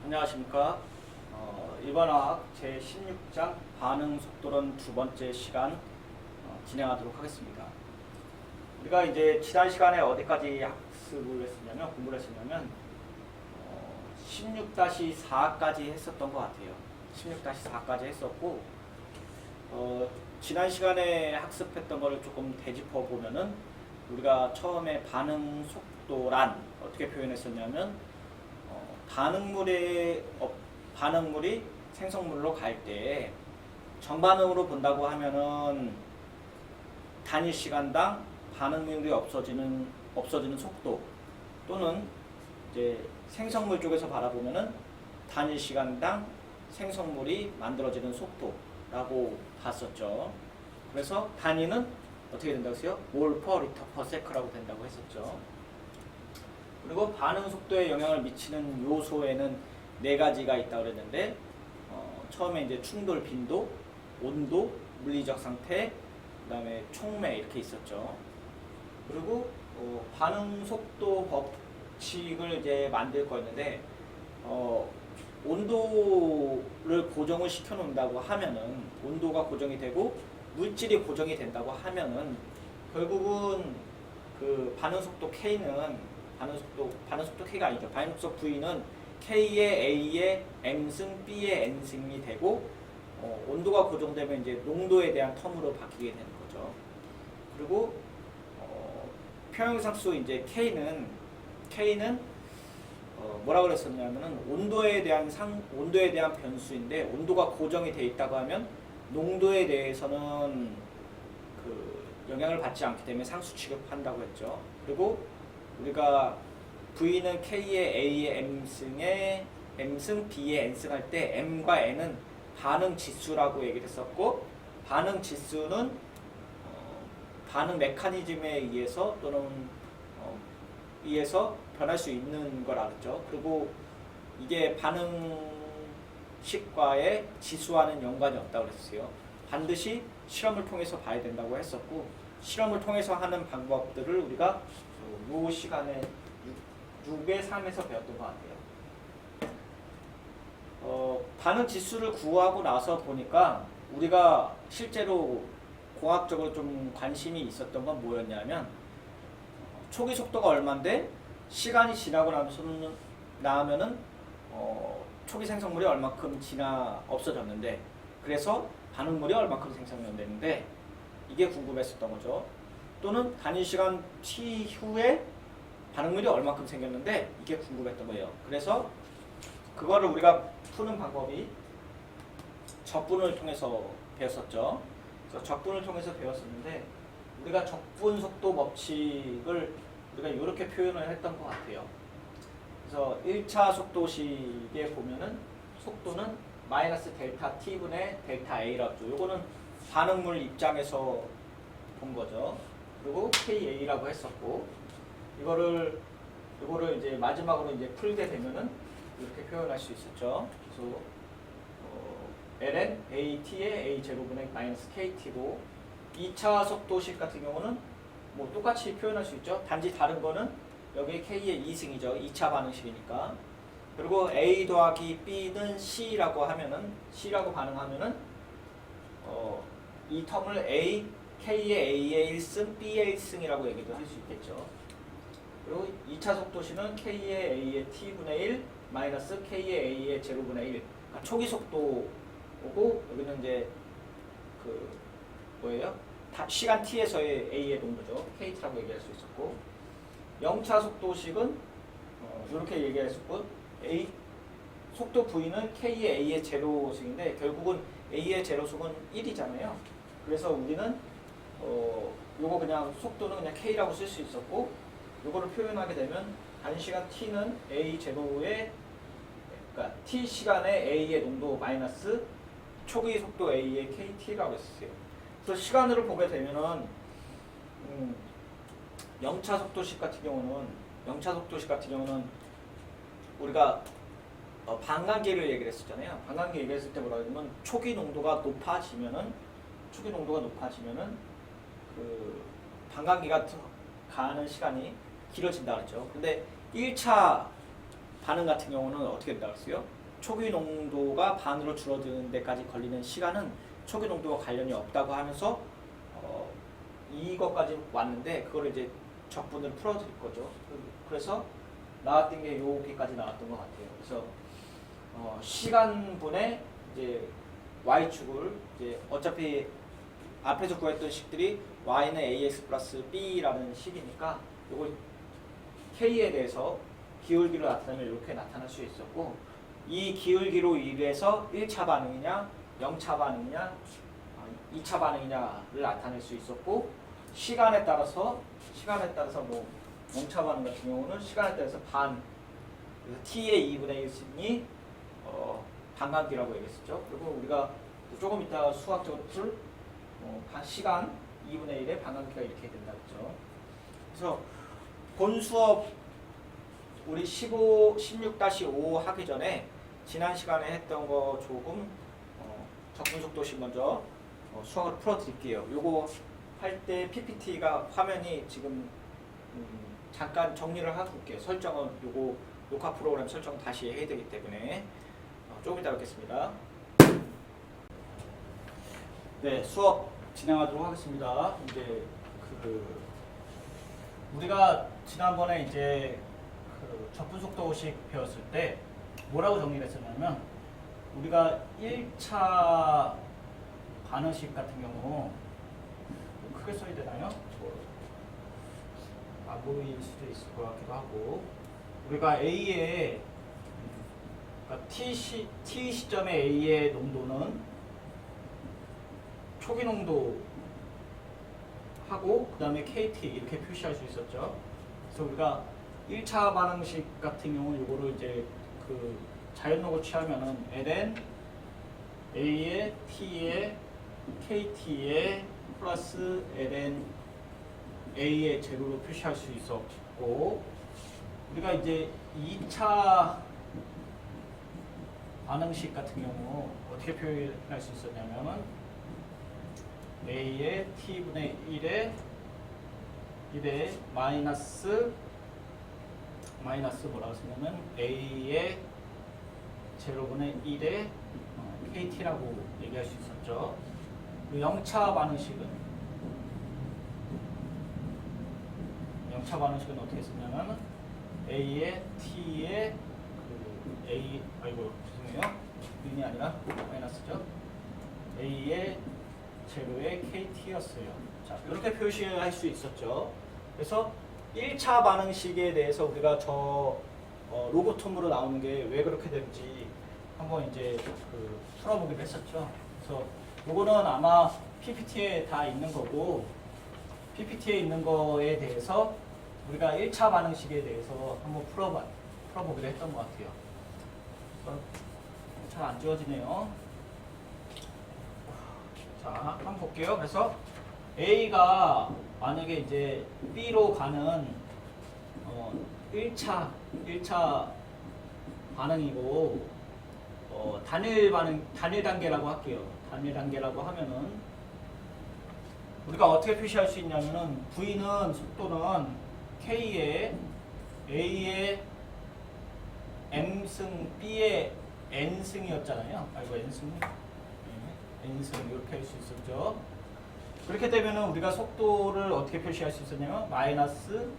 안녕하십니까. 일반화학 제16장 반응속도론 두 번째 시간 진행하도록 하겠습니다. 우리가 이제 지난 시간에 어디까지 학습을 했었냐면, 공부를 했었냐면 16-4까지 했었던 것 같아요. 16-4까지 했었고, 지난 시간에 학습했던 거를 조금 되짚어 보면은 우리가 처음에 반응속도란 어떻게 표현했었냐면, 반응물이 생성물로 갈 때 정반응으로 본다고 하면은 단위 시간당 반응물이 없어지는 속도, 또는 이제 생성물 쪽에서 바라보면은 단위 시간당 생성물이 만들어지는 속도라고 봤었죠. 그래서 단위는 어떻게 된다고 했어요? 몰 퍼 리터 퍼 세크라고 된다고 했었죠. 그리고 반응 속도에 영향을 미치는 요소에는 네 가지가 있다고 그랬는데, 처음에 이제 충돌 빈도, 온도, 물리적 상태, 그다음에 촉매 이렇게 있었죠. 그리고 반응 속도 법칙을 이제 만들 거였는데, 온도를 고정을 시켜 놓는다고 하면은, 온도가 고정이 되고 물질이 고정이 된다고 하면은 결국은 그 반응 속도 K는 반응 속도 K가 아니죠. 반응 속도 V는 K의 A의 M승, B의 N승이 되고, 온도가 고정되면 이제 농도에 대한 텀으로 바뀌게 되는 거죠. 그리고 평형상수 이제 K는 뭐라 그랬었냐면은 온도에 대한 변수인데, 온도가 고정이 돼 있다고 하면 농도에 대해서는 그 영향을 받지 않기 때문에 상수 취급한다고 했죠. 그리고 우리가 V는 K의 A의 M승, B의 N승 할 때 M과 N은 반응 지수라고 얘기를 했었고, 반응 지수는 반응 메커니즘에 의해서 또는 변할 수 있는 걸 알았죠. 그리고 이게 반응식과의 지수와는 연관이 없다고 그랬어요. 반드시 실험을 통해서 봐야 된다고 했었고, 실험을 통해서 하는 방법들을 우리가 이 시간에 6의 3에서 배웠던 것 같아요. 반응 지수를 구하고 나서 보니까 우리가 실제로 공학적으로 좀 관심이 있었던 건 뭐였냐면, 초기 속도가 얼마인데 시간이 지나고 나면은 초기 생성물이 얼마큼 없어졌는데, 그래서 반응물이 얼마큼 생성이 되는데, 이게 궁금했었던 거죠. 또는 단위 시간 t 후에 반응물이 얼마큼 생겼는데 이게 궁금했던 거예요. 그래서 그거를 우리가 푸는 방법이 적분을 통해서 배웠었죠. 그래서 적분을 통해서 배웠었는데, 우리가 적분 속도 법칙을 우리가 이렇게 표현을 했던 것 같아요. 그래서 1차 속도식에 보면은 속도는 마이너스 델타 t분의 델타 a라고 했죠. 요거는 반응물 입장에서 본 거죠. 그리고 KA라고 했었고, 이거를 이제 마지막으로 이제 풀게 되면은 이렇게 표현할 수 있었죠. 그래서 ln AT의 A0분의 마이너스 KT고, 2차 속도식 같은 경우는 뭐 똑같이 표현할 수 있죠. 단지 다른 거는 여기 K의 2승이죠. 2차 반응식이니까. 그리고 A 더하기 B는 C라고 반응하면은 이 텀을 K의 A의 1승, B의 1승이라고 얘기도 할 수 있겠죠. 그리고 2차 속도식은 K의 A의 T분의 1 마이너스 K의 A의 제로분의 1. 그러니까 초기 속도고, 여기는 이제 그 뭐예요? 시간 T에서의 A의 농도죠. KT라고 얘기할 수 있었고, 0차 속도식은 이렇게 얘기할 수 있고, 속도 V는 K의 A의 제로승인데 결국은 A의 제로승은 1이잖아요. 그래서 우리는 요거 그냥 속도는 그냥 K라고 쓸 수 있었고, 요거를 표현하게 되면 단시간 T는 A 제로의, 그러니까 T 시간의 A의 농도 마이너스 초기 속도 A의 KT라고 했어요. 그래서 시간으로 보게 되면은 0차 속도식 같은 경우는 우리가 반감기를 얘기를 했었잖아요. 반감기 얘기했을 때 뭐라 그러냐면, 초기 농도가 높아지면은 그 반감기가 가는 시간이 길어진다 그랬죠. 근데 1차 반응 같은 경우는 어떻게 된다고 했어요? 초기 농도가 반으로 줄어드는 데까지 걸리는 시간은 초기 농도와 관련이 없다고 하면서 이것까지 왔는데 그걸 이제 적분을 풀어드릴 거죠. 그래서 나왔던 게 여기까지 나왔던 것 같아요. 그래서 시간분의 이제 y축을 이제 어차피 앞에서 구했던 식들이 y는 ax 플러스 b라는 식이니까 요거 k에 대해서 기울기로 나타내면 이렇게 나타날 수 있었고, 이 기울기로 인해서 1차 반응이냐 0차 반응이냐 2차 반응이냐를 나타낼 수 있었고, 시간에 따라서 뭐 0차 반응 같은 경우는 시간에 따라서 반, 그래서 t의 2분의 1승이 반감기라고 얘기했었죠. 그리고 우리가 조금 이따 수학적으로 풀 시간 2분의 1의 반감기가 이렇게 된다 그랬죠. 그래서 본 수업 우리 16-5 하기 전에 지난 시간에 했던 거 조금 적분속도식 먼저 수학으로 풀어드릴게요. 요거 할 때 PPT가 화면이 지금 잠깐 정리를 하고 올게요. 설정은 요거 녹화 프로그램 설정 다시 해야 되기 때문에 조금 이따 뵙겠습니다. 네, 수업 진행하도록 하겠습니다. 이제 우리가 지난번에 이제 적분속도식 배웠을 때 뭐라고 정리를 했었냐면, 우리가 1차 반응식 같은 경우 좀 크게 써야 되나요? 안 보일 수도 있을 것 같기도 하고, 우리가 A의 그러니까 T 시점의 A의 농도는 초기 농도 하고 그 다음에 KT 이렇게 표시할 수 있었죠. 그래서 우리가 1차 반응식 같은 경우는 이거를 이제 자연록을 취하면은 ln A의 T의 KT의 플러스 ln A의 제로로 표시할 수 있었고, 우리가 이제 2차 반응식 같은 경우 어떻게 표현할 수 있었냐면은 A의 T분의 1에 마이너스 뭐라고 쓰냐면 A의 제로분의 1에 KT라고 얘기할 수 있었죠. 0차 반응식은 어떻게 쓰냐면 A의 T의 죄송해요. 인이 아니라 마이너스죠. A의 제로의 KT였어요. 자, 이렇게 표시할 수 있었죠. 그래서 1차 반응식에 대해서 우리가 로고톰으로 나오는 게 왜 그렇게 되는지 한번 이제 풀어보기로 했었죠. 그래서 요거는 아마 PPT에 다 있는 거고, PPT에 있는 거에 대해서 우리가 1차 반응식에 대해서 한번 풀어보기로 했던 것 같아요. 잘 안 지워지네요. 자, 한번 볼게요. 그래서 A가 만약에 이제 B로 가는 1차 반응이고, 단일 단계라고 할게요. 단일 단계라고 하면은 우리가 어떻게 표시할 수 있냐면은 V는 속도는 K의 A의 M승, B의 N승이었잖아요. 이거 N승. N승 이렇게 할 수 있었죠. 그렇게 되면은 우리가 속도를 어떻게 표시할 수 있었냐면 마이너스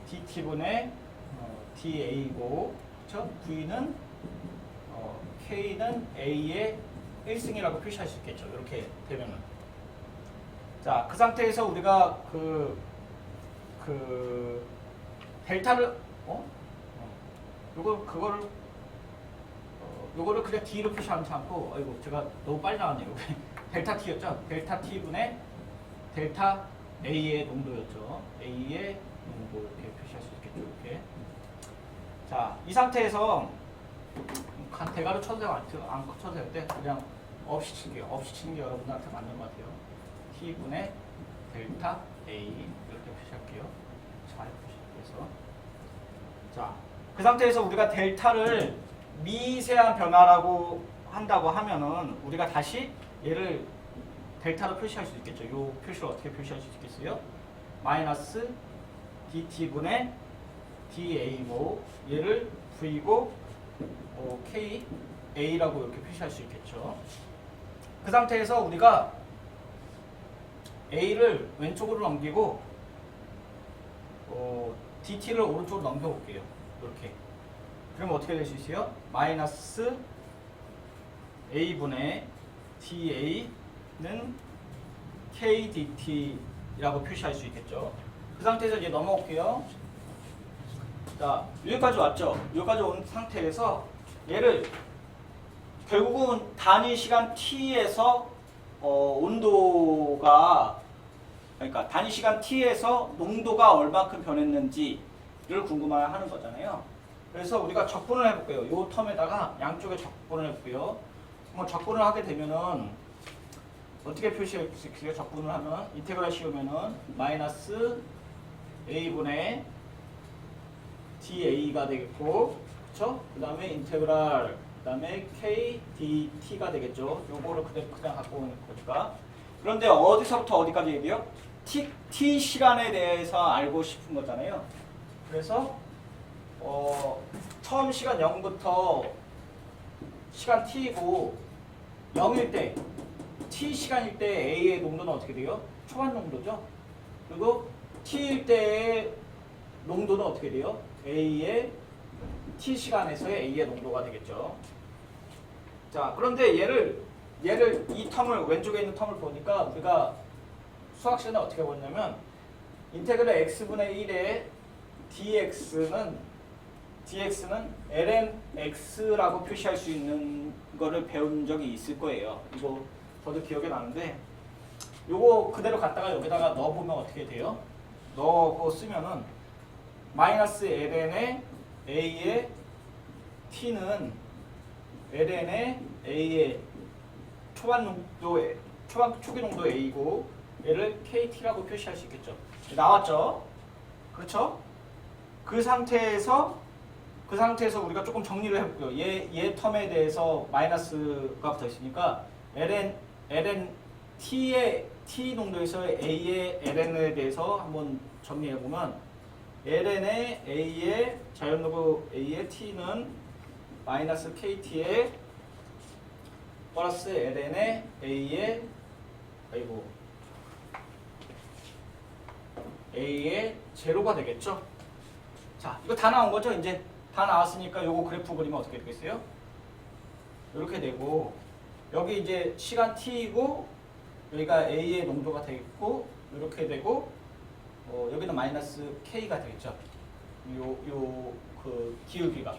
dt분의 da고, 그렇죠? V는 K는 A의 1승이라고 표시할 수 있겠죠. 이렇게 되면은. 자, 그 상태에서 우리가 델타를 요거를 그냥 D로 표시하지 않고, 제가 너무 빨리 나왔네요. 델타 T였죠? 델타 T분의 델타 A의 농도였죠. A의 농도 이렇게 표시할 수 있겠죠. 이렇게. 자, 이 상태에서 대괄호 쳐도 되고 안 쳐도 되는데 그냥 없이 칠게요. 없이 치는 게 여러분들한테 맞는 것 같아요. T분의 델타 A 이렇게 표시할게요. 잘 표시해서. 자, 그 상태에서 우리가 델타를 미세한 변화라고 한다고 하면은 우리가 다시 얘를 델타로 표시할 수 있겠죠. 이 표시를 어떻게 표시할 수 있겠어요? 마이너스 dt분의 da고, 얘를 v고 KA라고 이렇게 표시할 수 있겠죠. 그 상태에서 우리가 A를 왼쪽으로 넘기고 DT를 오른쪽으로 넘겨볼게요. 이렇게. 그러면 어떻게 될 수 있어요? 마이너스 A분의 DA는 KDT라고 표시할 수 있겠죠. 그 상태에서 이제 넘어올게요. 자, 여기까지 왔죠? 여기까지 온 상태에서 얘를 결국은 단위 시간 t에서 온도가 그러니까 단위 시간 t에서 농도가 얼마큼 변했는지를 궁금해하는 거잖아요. 그래서 우리가 적분을 해볼게요. 이 텀에다가 양쪽에 적분을 해볼게요. 뭐 적분을 하게 되면은 어떻게 표시할 수 있어요? 적분을 하면 인테그랄 씌우면은 마이너스 a분의 da가 되겠고, 그렇죠? 그 다음에 인테그랄, 그 다음에 k dt가 되겠죠. 요거를 그냥 갖고 오는 거니까. 그런데 어디서부터 어디까지 얘기해요? t 시간에 대해서 알고 싶은 거잖아요. 그래서 처음 시간 0부터 시간 t이고 0일 때 t 시간일 때 a의 농도는 어떻게 돼요? 초반 농도죠. 그리고 t일 때의 농도는 어떻게 돼요? a의 t 시간에서의 a의 농도가 되겠죠. 자, 그런데 얘를 이 텀을 왼쪽에 있는 텀을 보니까 우리가 수학 시간에 어떻게 보냐면 인테그랄 x분의 1의 dx는 lnx라고 표시할 수 있는 거를 배운 적이 있을 거예요. 이거 저도 기억이 나는데 요거 그대로 갖다가 여기다가 넣어보면 어떻게 돼요? 넣고 쓰면은 마이너스 ln의 a의 t는 ln의 a의 초기 농도 a고 얘를 kt라고 표시할 수 있겠죠. 나왔죠? 그렇죠? 그 상태에서 우리가 조금 정리를 해볼게요. 얘 텀에 대해서 마이너스가 붙어 있으니까 ln t 농도에서 a의 ln에 대해서 한번 정리해 보면 ln의 a의 자연로그 a의 t는 마이너스 kt에 플러스 ln의 a의 a의 제로가 되겠죠. 자, 이거 다 나온 거죠? 이제 다 나왔으니까 요거 그래프 그리면 어떻게 되겠어요? 이렇게 되고 여기 이제 시간 t이고 여기가 a의 농도가 되겠고 이렇게 되고 여기는 마이너스 k가 되겠죠. 그 기울기가.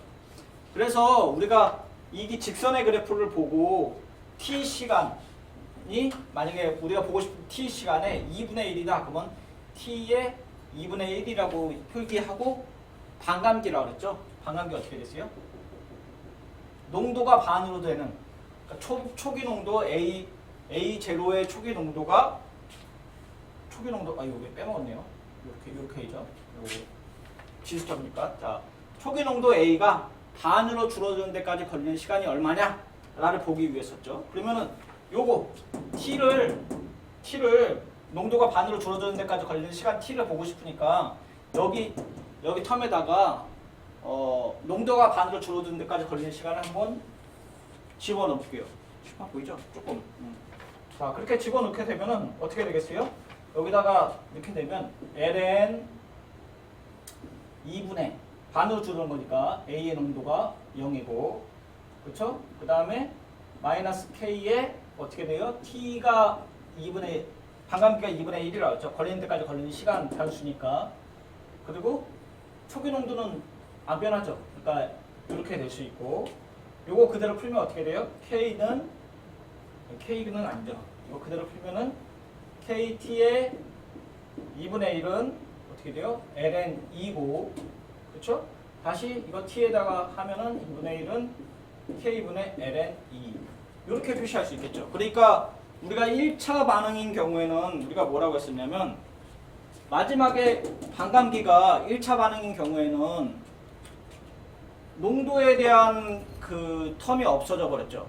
그래서 우리가 이 직선의 그래프를 보고 t 시간이 만약에 우리가 보고 싶은 t 시간에 2분의 1이다 그러면 t의 2분의 1이라고 표기하고 반감기라고 그랬죠. 반감기 어떻게 됐어요? 농도가 반으로 되는 그러니까 초기 농도 A0의 초기 농도가 이거 왜 빼먹었네요. 이렇게죠. 요거 지수점이니까. 자, 초기 농도 A가 반으로 줄어드는 데까지 걸리는 시간이 얼마냐? 라를 보기 위해서죠. 그러면은 요거 T를 농도가 반으로 줄어드는 데까지 걸리는 시간 T를 보고 싶으니까 여기 텀에다가 농도가 반으로 줄어드는 데까지 걸리는 시간을 한번 집어넣을게요. 보이죠? 조금. 자, 그렇게 집어넣게 되면은 어떻게 되겠어요? 여기다가 이렇게 되면 ln 2분의 반으로 줄어든 거니까 a의 농도가 0이고, 그렇죠? 그 다음에 마이너스 k에 어떻게 돼요? t가 반감기가 2분의 1이라고 했죠. 걸리는 데까지 걸리는 시간 변수니까. 그리고 초기 농도는 안 변하죠. 그러니까 이렇게 될 수 있고, 요거 그대로 풀면 어떻게 돼요? K는 아니죠. 이거 그대로 풀면은 KT의 2분의 1은 어떻게 돼요? ln2고, 그렇죠? 다시 이거 t에다가 하면은 2분의 1은 k분의 ln2 이렇게 표시할 수 있겠죠. 그러니까 우리가 1차 반응인 경우에는 우리가 뭐라고 했었냐면 마지막에 반감기가 1차 반응인 경우에는 농도에 대한 그 텀이 없어져 버렸죠.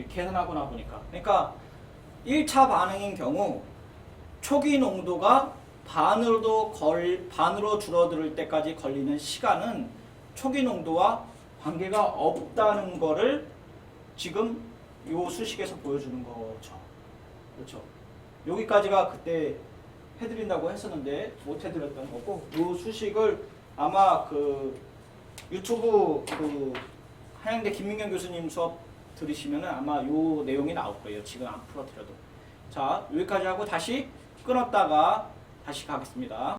계산하고 나보니까. 그러니까 1차 반응인 경우 초기 농도가 반으로 줄어들 때까지 걸리는 시간은 초기 농도와 관계가 없다는 거를 지금 이 수식에서 보여주는 거죠. 그렇죠. 여기까지가 그때 해드린다고 했었는데 못 해드렸던 거고, 이 수식을 아마 그 유튜브 그 한양대 김민경 교수님 수업 들으시면은 아마 이 내용이 나올 거예요. 지금 안 풀어드려도. 자, 여기까지 하고 다시 끊었다가 다시 가겠습니다.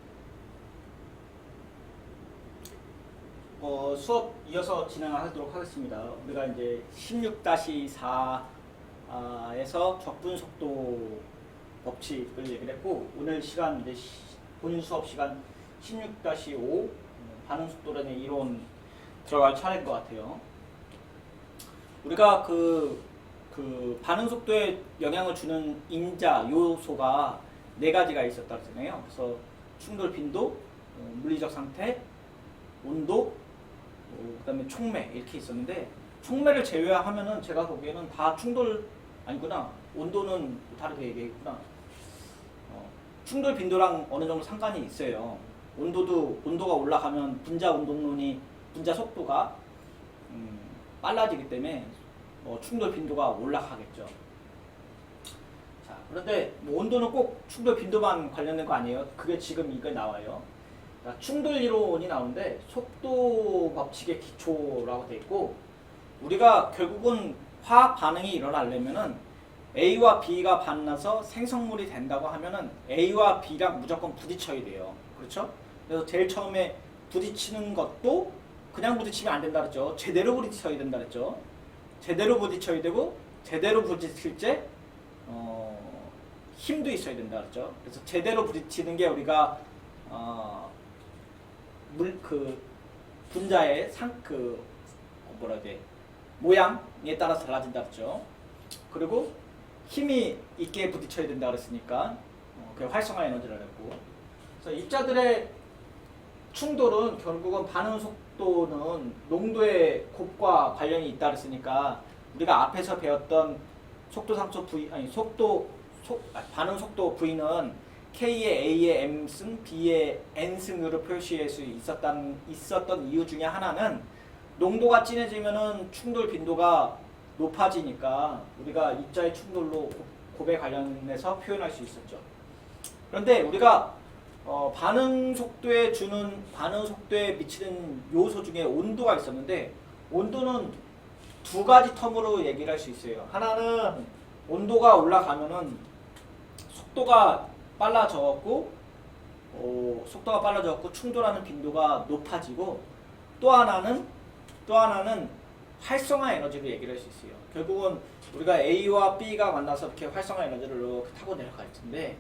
수업 이어서 진행하도록 하겠습니다. 우리가 이제 16-4에서 적분속도 법칙을 얘기를 했고, 오늘 시간 이제 본인 수업 시간 16-5 반응속도론의 이론 들어갈 차례인 것 같아요. 우리가 그 반응속도에 영향을 주는 인자 요소가 4가지가 있었다고 했잖아요. 그래서 충돌 빈도, 물리적 상태, 온도, 그다음에 촉매 이렇게 있었는데, 촉매를 제외하면은 제가 보기에는 다 충돌 아니구나. 온도는 다르게 얘기했구나. 충돌 빈도랑 어느 정도 상관이 있어요. 온도가 올라가면 분자 속도가 빨라지기 때문에 충돌 빈도가 올라가겠죠. 자, 그런데 온도는 꼭 충돌 빈도만 관련된 거 아니에요. 그게 지금 이거 나와요. 충돌 이론이 나오는데 속도 법칙의 기초라고 돼 있고, 우리가 결국은 화학 반응이 일어나려면은 A와 B가 만나서 생성물이 된다고 하면은 A와 B랑 무조건 부딪혀야 돼요. 그렇죠? 그래서 제일 처음에 부딪히는 것도 그냥 부딪히면 안 된다 그랬죠. 제대로 부딪혀야 된다 그랬죠. 제대로 부딪혀야 되고, 제대로 부딪힐 때 힘도 있어야 된다 그랬죠. 그래서 제대로 부딪히는 게 우리가 분자의 모양에 따라서 달라진다 그랬죠. 그리고 힘이 있게 부딪혀야 된다 그랬으니까 그 활성화 에너지를 했고, 그래서 입자들의 충돌은 결국은 반응 속도는 농도의 곱과 관련이 있다 그랬으니까, 우리가 앞에서 배웠던 반응 속도 V는 K의 A의 M승, B의 N승으로 표시할 수 있었던 이유 중에 하나는, 농도가 진해지면은 충돌 빈도가 높아지니까 우리가 입자의 충돌로 곱에 관련해서 표현할 수 있었죠. 그런데 우리가 반응 속도에 미치는 요소 중에 온도가 있었는데, 온도는 2가지 텀으로 얘기를 할 수 있어요. 하나는 온도가 올라가면은 속도가 빨라졌고 충돌하는 빈도가 높아지고, 또 하나는 활성화 에너지로 얘기를 할 수 있어요. 결국은 우리가 A와 B가 만나서 이렇게 활성화 에너지를 이렇게 타고 내려갈 텐데,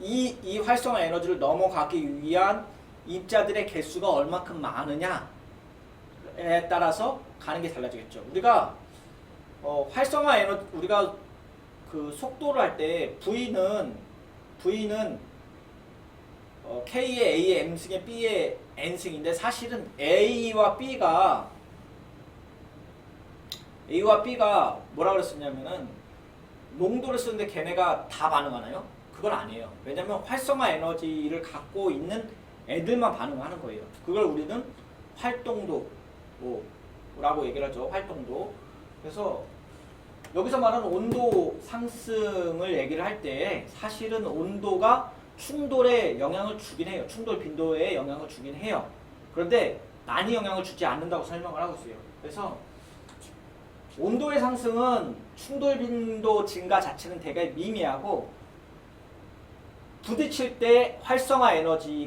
이 활성화 에너지를 넘어가기 위한 입자들의 개수가 얼마큼 많으냐에 따라서 가는 게 달라지겠죠. 우리가 활성화 에너지, 우리가 그 속도를 할 때 V는 K의 A의 M승에 B의 N승인데, 사실은 A와 B가 뭐라 그랬었냐면은 농도를 쓰는데 걔네가 다 반응하나요? 그건 아니에요. 왜냐면 활성화 에너지를 갖고 있는 애들만 반응하는 거예요. 그걸 우리는 활동도라고 얘기를 하죠. 활동도. 그래서 여기서 말하는 온도 상승을 얘기를 할 때 사실은 온도가 충돌에 영향을 주긴 해요. 충돌 빈도에 영향을 주긴 해요. 그런데 많이 영향을 주지 않는다고 설명을 하고 있어요. 그래서 온도의 상승은 충돌 빈도 증가 자체는 되게 미미하고, 부딪힐 때 활성화 에너지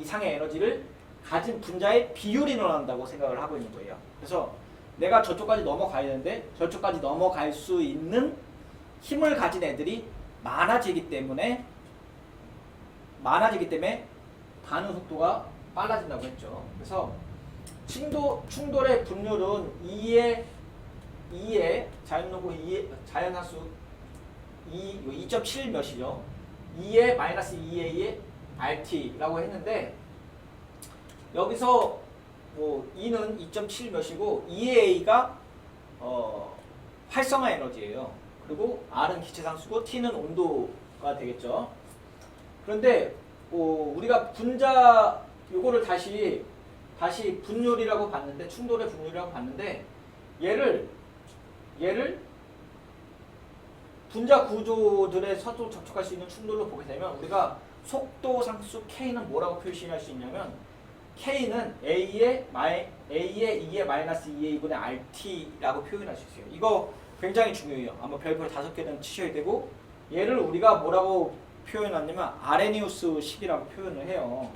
이상의 에너지를 가진 분자의 비율이 늘어난다고 생각을 하고 있는 거예요. 그래서 내가 저쪽까지 넘어가야 되는데 저쪽까지 넘어갈 수 있는 힘을 가진 애들이 많아지기 때문에 반응 속도가 빨라진다고 했죠. 그래서 충돌의 분율은 2의 자연하수 2.7 몇이죠. 2의 마이너스 2a의 RT라고 했는데, 여기서 2는 2.7 몇이고 2a가 활성화 에너지예요. 그리고 R은 기체상수고 T는 온도가 되겠죠. 그런데 우리가 분자 요거를 다시 다시 분율이라고 봤는데 충돌의 분율이라고 봤는데 얘를 분자 구조들의 서로 접촉할 수 있는 충돌로 보게 되면 우리가 속도 상수 K는 뭐라고 표시할 수 있냐면 K는 A의 2의 마이너스 2A분의 RT라고 표현할 수 있어요. 이거 굉장히 중요해요. 아마 별표 5개는 치셔야 되고 얘를 우리가 뭐라고 표현하냐면 아레니우스 식이라고 표현을 해요.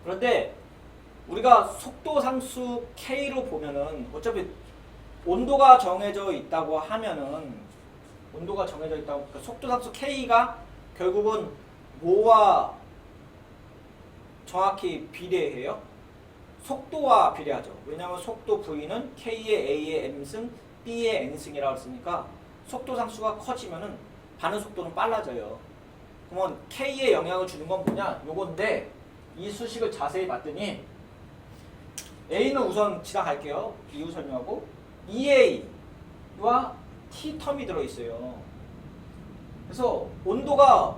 그런데 우리가 속도 상수 K로 보면은 어차피 온도가 정해져 있다고 하면은 그러니까 속도 상수 K가 결국은 뭐와 정확히 비례해요? 속도와 비례하죠. 왜냐하면 속도 V는 K의 A의 M승, B의 N승이라고 했으니까 속도 상수가 커지면은 반응 속도는 빨라져요. 그러면 K에 영향을 주는 건 뭐냐? 요건데 이 수식을 자세히 봤더니 A는 우선 지나갈게요. 이유 설명하고 EA와 T 텀이 들어있어요. 그래서 온도가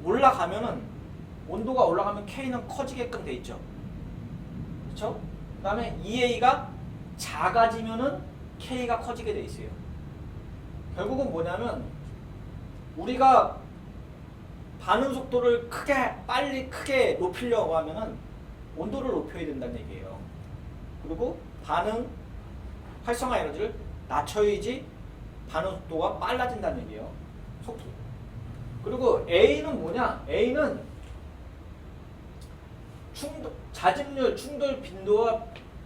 올라가면 K는 커지게끔 돼 있죠. 그렇죠? 그 다음에 EA가 작아지면은 K가 커지게 돼 있어요. 결국은 뭐냐면 우리가 반응 속도를 크게 높이려고 하면은 온도를 높여야 된다는 얘기예요. 그리고 반응 활성화 에너지를 낮춰야지 반응 속도가 빨라진다는 얘기예요. 속도. 그리고 A는 뭐냐? A는 자집률, 충돌 빈도와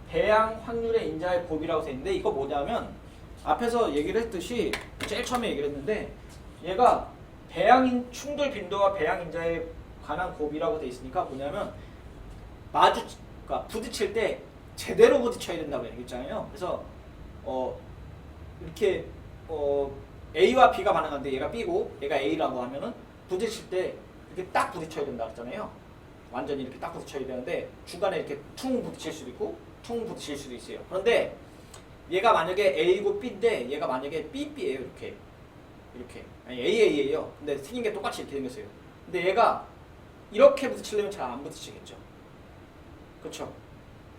배양 확률의 인자의 곱이라고 되어 있는데 이거 뭐냐면 앞에서 얘기를 했듯이 제일 처음에 얘기를 했는데 얘가 충돌 빈도와 배양 인자에 관한 곱이라고 되어 있으니까 뭐냐면 그러니까 부딪힐 때 제대로 부딪혀야 된다고 얘기했잖아요. 그래서 이렇게 A와 B가 반응하는데 얘가 B고 얘가 A라고 하면은 부딪힐 때 이렇게 딱 부딪혀야 된다 그랬잖아요. 완전히 이렇게 딱 부딪혀야 되는데 중간에 이렇게 퉁 부딪힐 수도 있고 퉁 부딪힐 수도 있어요. 그런데 얘가 만약에 A고 B인데 얘가 만약에 BB예요. 이렇게 아니 AA예요. 근데 생긴 게 똑같이 이렇게 생겼어요. 근데 얘가 이렇게 부딪히려면 잘 안 부딪히겠죠. 그렇죠?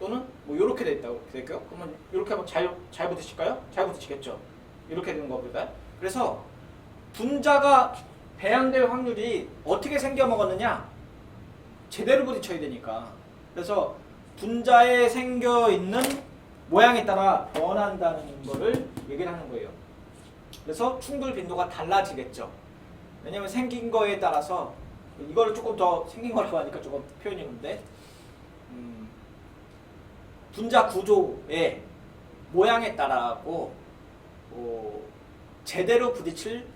또는 뭐 이렇게 돼 있다고 될까요? 그러면 이렇게 하면 잘 부딪힐까요? 잘 부딪히겠죠. 이렇게 되는 거보다. 그래서 분자가 배양될 확률이 어떻게 생겨 먹었느냐? 제대로 부딪혀야 되니까. 그래서 분자에 생겨 있는 모양에 따라 변한다는 거를 얘기를 하는 거예요. 그래서 충돌 빈도가 달라지겠죠. 왜냐면 생긴 거에 따라서 이거를 조금 더 생긴 거라고 하니까 조금 표현이 그런데 분자 구조의 모양에 따라고 제대로 부딪힐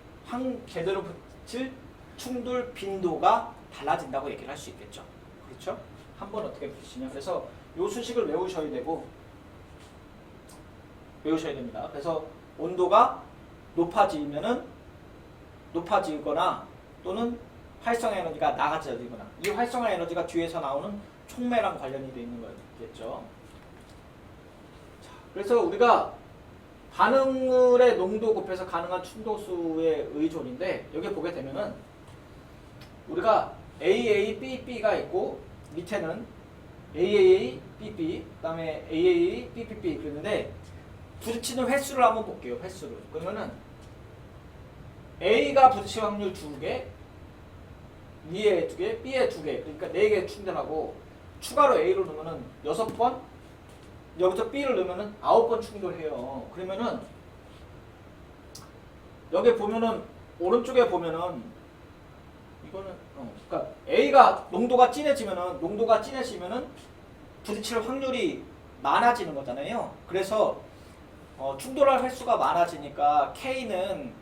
충돌 빈도가 달라진다고 얘기를 할 수 있겠죠. 그렇죠? 한번 어떻게 보시냐. 그래서 요 수식을 외우셔야 됩니다. 그래서 온도가 높아지거나 또는 활성화 에너지가 낮아지거나 이 활성화 에너지가 뒤에서 나오는 촉매랑 관련이 되어 있는 거겠죠. 자, 그래서 우리가 반응물의 농도 곱해서 가능한 충돌수의 의존인데 여기 보게 되면은 우리가 AA, BB가 있고 밑에는 AAA, BB, 그 다음에 AAA, BBB 그랬는데 부딪히는 횟수를 한번 볼게요. 횟수를. 그러면은 A가 부딪힐 확률 2개, 위에 2개, B에 2개, 그러니까 4개 충돌하고 추가로 A를 넣으면은 6번, 여기서 B를 넣으면은 9번 충돌해요. 그러면은 여기 보면은 오른쪽에 보면은 이거는 그러니까 A가 농도가 진해지면은 부딪힐 확률이 많아지는 거잖아요. 그래서 충돌할 횟수가 많아지니까 V는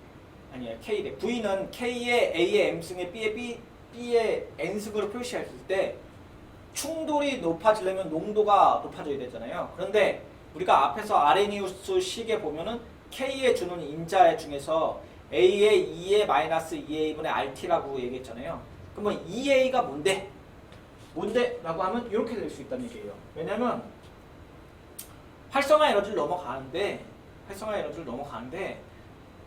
K의 A의 M승에 B의 N승으로 표시했을 때 충돌이 높아지려면 농도가 높아져야 되잖아요. 그런데 우리가 앞에서 아레니우스 식에 보면은 K에 주는 인자 중에서 A의 2의 마이너스 2A분의 RT라고 얘기했잖아요. 그러면 2A가 뭔데? 라고 하면 이렇게 될 수 있다는 얘기예요. 왜냐면 활성화 에너지를 넘어가는데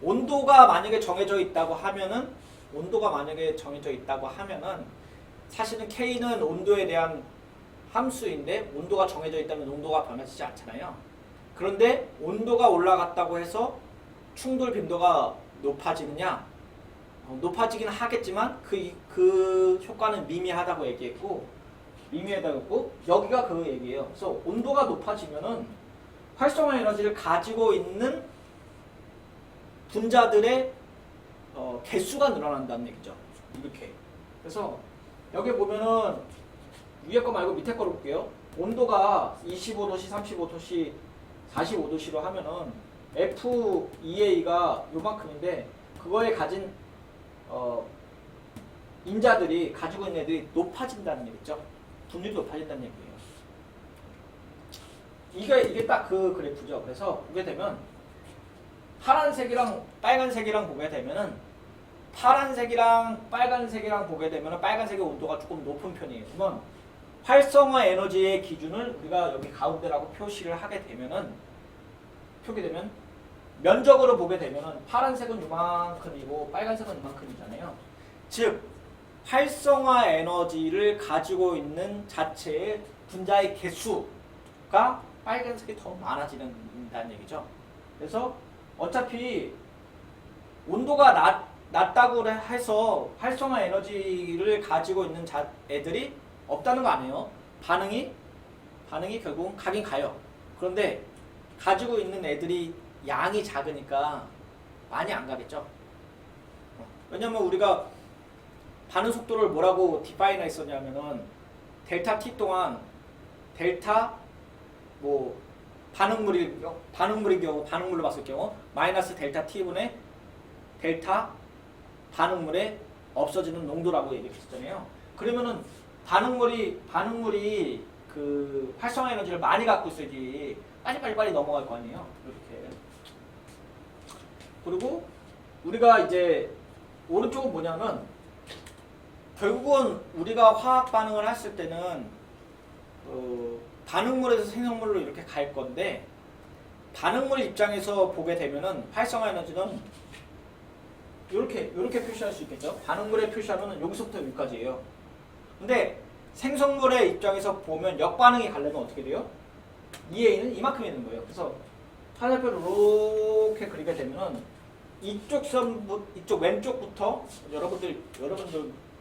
온도가 만약에 정해져 있다고 하면은 사실은 K는 온도에 대한 함수인데 온도가 정해져 있다면 농도가 변하지 않잖아요. 그런데 온도가 올라갔다고 해서 충돌 빈도가 높아지느냐? 높아지긴 하겠지만 그 효과는 미미하다고 얘기했고, 미미하다고 했고, 여기가 그 얘기예요. 그래서 온도가 높아지면은 활성화 에너지를 가지고 있는 분자들의 개수가 늘어난다는 얘기죠. 이렇게. 그래서 여기 보면은 위에 거 말고 밑에 거로 볼게요. 온도가 25도씨, 35도씨, 45도씨로 하면은 FEA가 요만큼인데 그거에 가진 인자들이 가지고 있는 애들이 높아진다는 얘기죠. 분율이 높아진다는 얘기예요. 이게 딱 그 그래프죠. 그래서 보게 되면 파란색이랑 빨간색이랑 보게 되면은 파란색이랑 빨간색이랑 보게 되면은 빨간색의 온도가 조금 높은 편이에요. 그러면 활성화 에너지의 기준을 우리가 여기 가운데라고 표시를 하게 되면은 면적으로 보게 되면은 파란색은 이만큼이고 빨간색은 이만큼이잖아요. 즉 활성화 에너지를 가지고 있는 자체의 분자의 개수가 빨간색이 더 많아진다는 얘기죠. 그래서 어차피 온도가 낮다고 해서 활성화 에너지를 가지고 있는 애들이 없다는 거 아니에요. 반응이 결국은 가긴 가요. 그런데 가지고 있는 애들이 양이 작으니까 많이 안 가겠죠. 왜냐면 우리가 반응 속도를 뭐라고 디파인 했었냐면은 델타 t 동안 델타 뭐 반응물의 경우 반응물로 봤을 경우 마이너스 델타 t분의 델타 반응물의 없어지는 농도라고 얘기했었잖아요. 그러면은 반응물이 그 활성화 에너지를 많이 갖고 있어야지 빨리 넘어갈 거 아니에요. 이렇게. 그리고 우리가 이제 오른쪽은 뭐냐면 결국은 우리가 화학 반응을 했을 때는 반응물에서 생성물로 이렇게 갈 건데 반응물 입장에서 보게 되면은 활성화 에너지는 이렇게 표시할 수 있겠죠. 반응물의 표시하면은 여기서부터 여기까지예요. 근데 생성물의 입장에서 보면 역반응이 가려면 어떻게 돼요? EA는 이만큼 있는 거예요. 그래서 화살표를 이렇게 그리게 되면은 이쪽 왼쪽부터 여러분들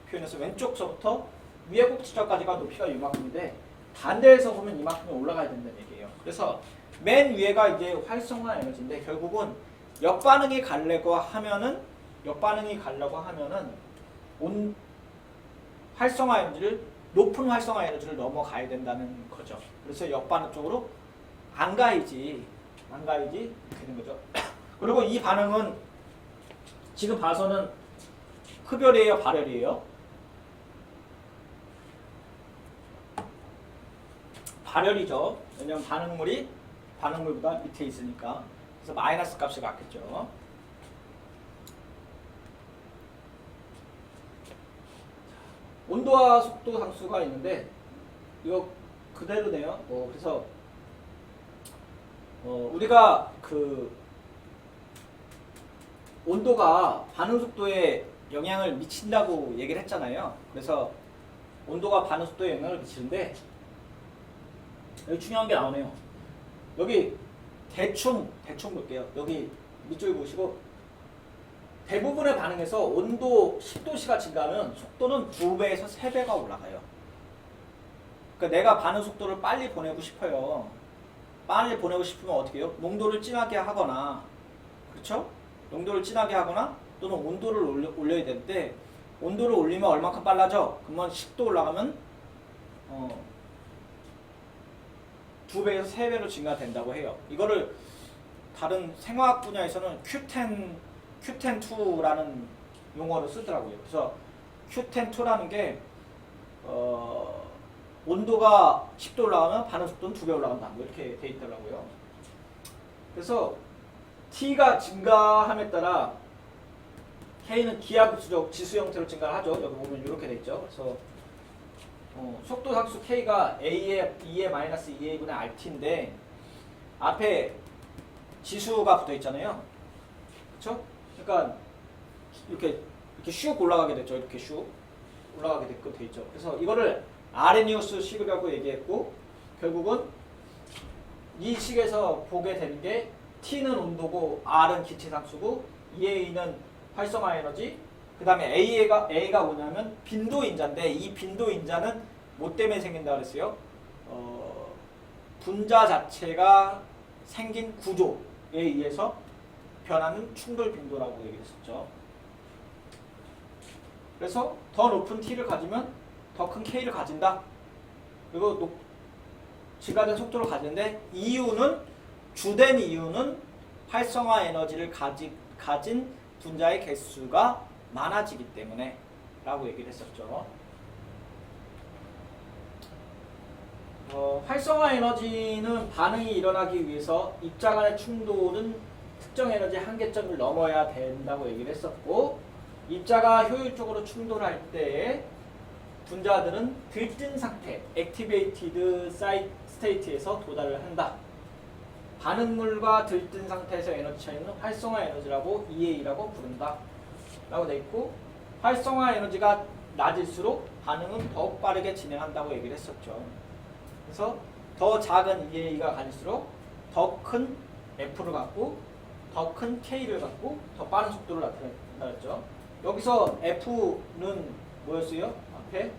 표현해서 왼쪽서부터 위에 꼭지점까지가 높이가 이만큼인데 반대에서 보면 이만큼이 올라가야 된다는 얘기예요. 그래서 맨 위에가 이제 활성화 에너지인데 결국은 역반응이 가려고 하면은 활성화 에너지를 높은 활성화 에너지를 넘어가야 된다는 거죠. 그래서 역반응 쪽으로 안 가야지 되는 거죠. 그리고 이 반응은 지금 봐서는 흡열이에요, 발열이에요? 발열이죠. 왜냐면 반응물이 반응물보다 밑에 있으니까. 그래서 마이너스 값이 같겠죠. 온도와 속도 상수가 있는데 이거 그대로네요. 그래서 우리가 그 온도가 반응 속도에 영향을 미친다고 얘기를 했잖아요. 그래서 온도가 반응 속도에 영향을 미치는데 여기 중요한 게 나오네요. 여기 대충 볼게요. 여기 밑줄 보시고 대부분의 반응에서 온도 10도씨가 증가하면 속도는 2배에서 3배가 올라가요. 그러니까 내가 반응 속도를 빨리 보내고 싶어요. 빨리 보내고 싶으면 어떻게 해요? 농도를 진하게 하거나, 그렇죠? 농도를 진하게 하거나 또는 온도를 올려야 되는데 온도를 올리면 얼마큼 빨라져? 그러면 10도 올라가면 2배에서 3배로 증가된다고 해요. 이거를 다른 생화학 분야에서는 Q10-2라는 용어를 쓰더라고요. 그래서 Q10-2라는 게 온도가 10도 올라가면 반응 속도는 2배 올라간다. 뭐 이렇게 돼 있더라고요. 그래서 T가 증가함에 따라 K는 기하급수적 지수 형태로 증가를 하죠. 여기 보면 이렇게 돼 있죠. 그래서 속도 상수 K가 A에 2의 마이너스 2A분의 RT인데 앞에 지수가 붙어 있잖아요. 그렇죠? 그러니까 이렇게 슉 올라가게 됐죠. 이렇게 슉 올라가게 돼 있죠. 그래서 이거를 아레니우스 식이라고 얘기했고 결국은 이 식에서 보게 되는 게 T는 온도고 R은 기체상수고 EA는 활성화 에너지 그 다음에 A가 뭐냐면 빈도인자인데 이 빈도인자는 뭐 때문에 생긴다 그랬어요? 분자 자체가 생긴 구조에 의해서 변하는 충돌 빈도라고 얘기했었죠. 그래서 더 높은 T를 가지면 더 큰 K를 가진다. 그리고 증가된 속도를 가지는데 주된 이유는 활성화 에너지를 가진 분자의 개수가 많아지기 때문에 라고 얘기를 했었죠. 활성화 에너지는 반응이 일어나기 위해서 입자 간의 충돌은 특정 에너지 한계점을 넘어야 된다고 얘기를 했었고 입자가 효율적으로 충돌할 때 분자들은 들뜬 상태, 액티베이티드 스테이트에서 도달을 한다. 반응물과 들뜬 상태에서 에너지 차이는 활성화 에너지라고 EA라고 부른다. 라고 돼 있고 활성화 에너지가 낮을수록 반응은 더욱 빠르게 진행한다고 얘기를 했었죠. 그래서 더 작은 EA가 가질수록 더 큰 F를 갖고 더 큰 K를 갖고 더 빠른 속도를 나타냈죠. 여기서 F는 뭐였어요? 앞에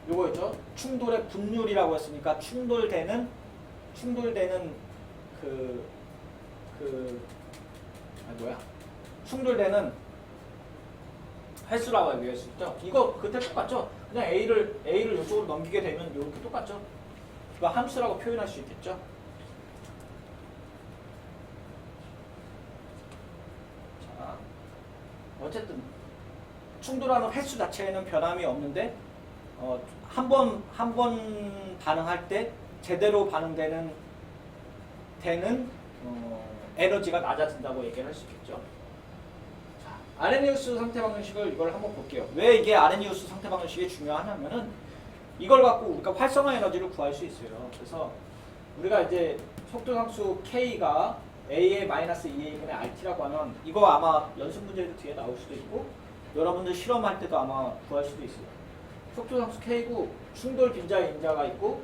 요거였죠. 충돌의 분율이라고 했으니까 충돌되는 충돌되는 횟수라고 얘기했었죠. 이거 그때 똑같죠. 그냥 A를 이쪽으로 넘기게 되면 이렇게 똑같죠. 이거 함수라고 표현할 수 있겠죠. 자, 어쨌든 충돌하는 횟수 자체에는 변함이 없는데 한 번 반응할 때 제대로 반응되는 에너지가 낮아진다고 얘기를 할 수 있겠죠. 자, 아레니우스 상태 방정식을 이걸 한번 볼게요. 왜 이게 아레니우스 상태 방정식이 중요하냐면은 이걸 갖고 우리가 활성화 에너지를 구할 수 있어요. 그래서 우리가 이제 속도상수 K가 A의 마이너스 2A분의 RT라고 하면 이거 아마 연습 문제도 뒤에 나올 수도 있고 여러분들 실험할 때도 아마 구할 수도 있어요. 속도상수 K고 충돌 빈자인자가 있고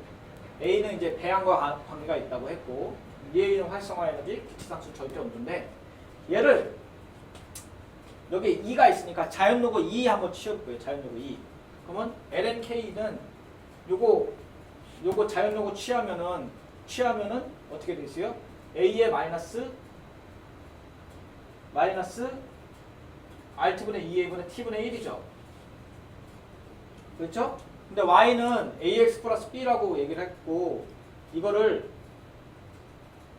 A는 이제 배양과 관계가 있다고 했고 EA는 활성화 에너지, 기체상수 절대 온도인데 얘를 여기 2가 있으니까 자연로고 2 한번 치워볼게요. 자연로고 2. 그러면 LNK는 요거 자연로고 취하면은 어떻게 되겠어요? A의 마이너스 RT분의 2A분의 T분의 1이죠. 그렇죠? 근데 Y는 AX 플러스 B라고 얘기를 했고 이거를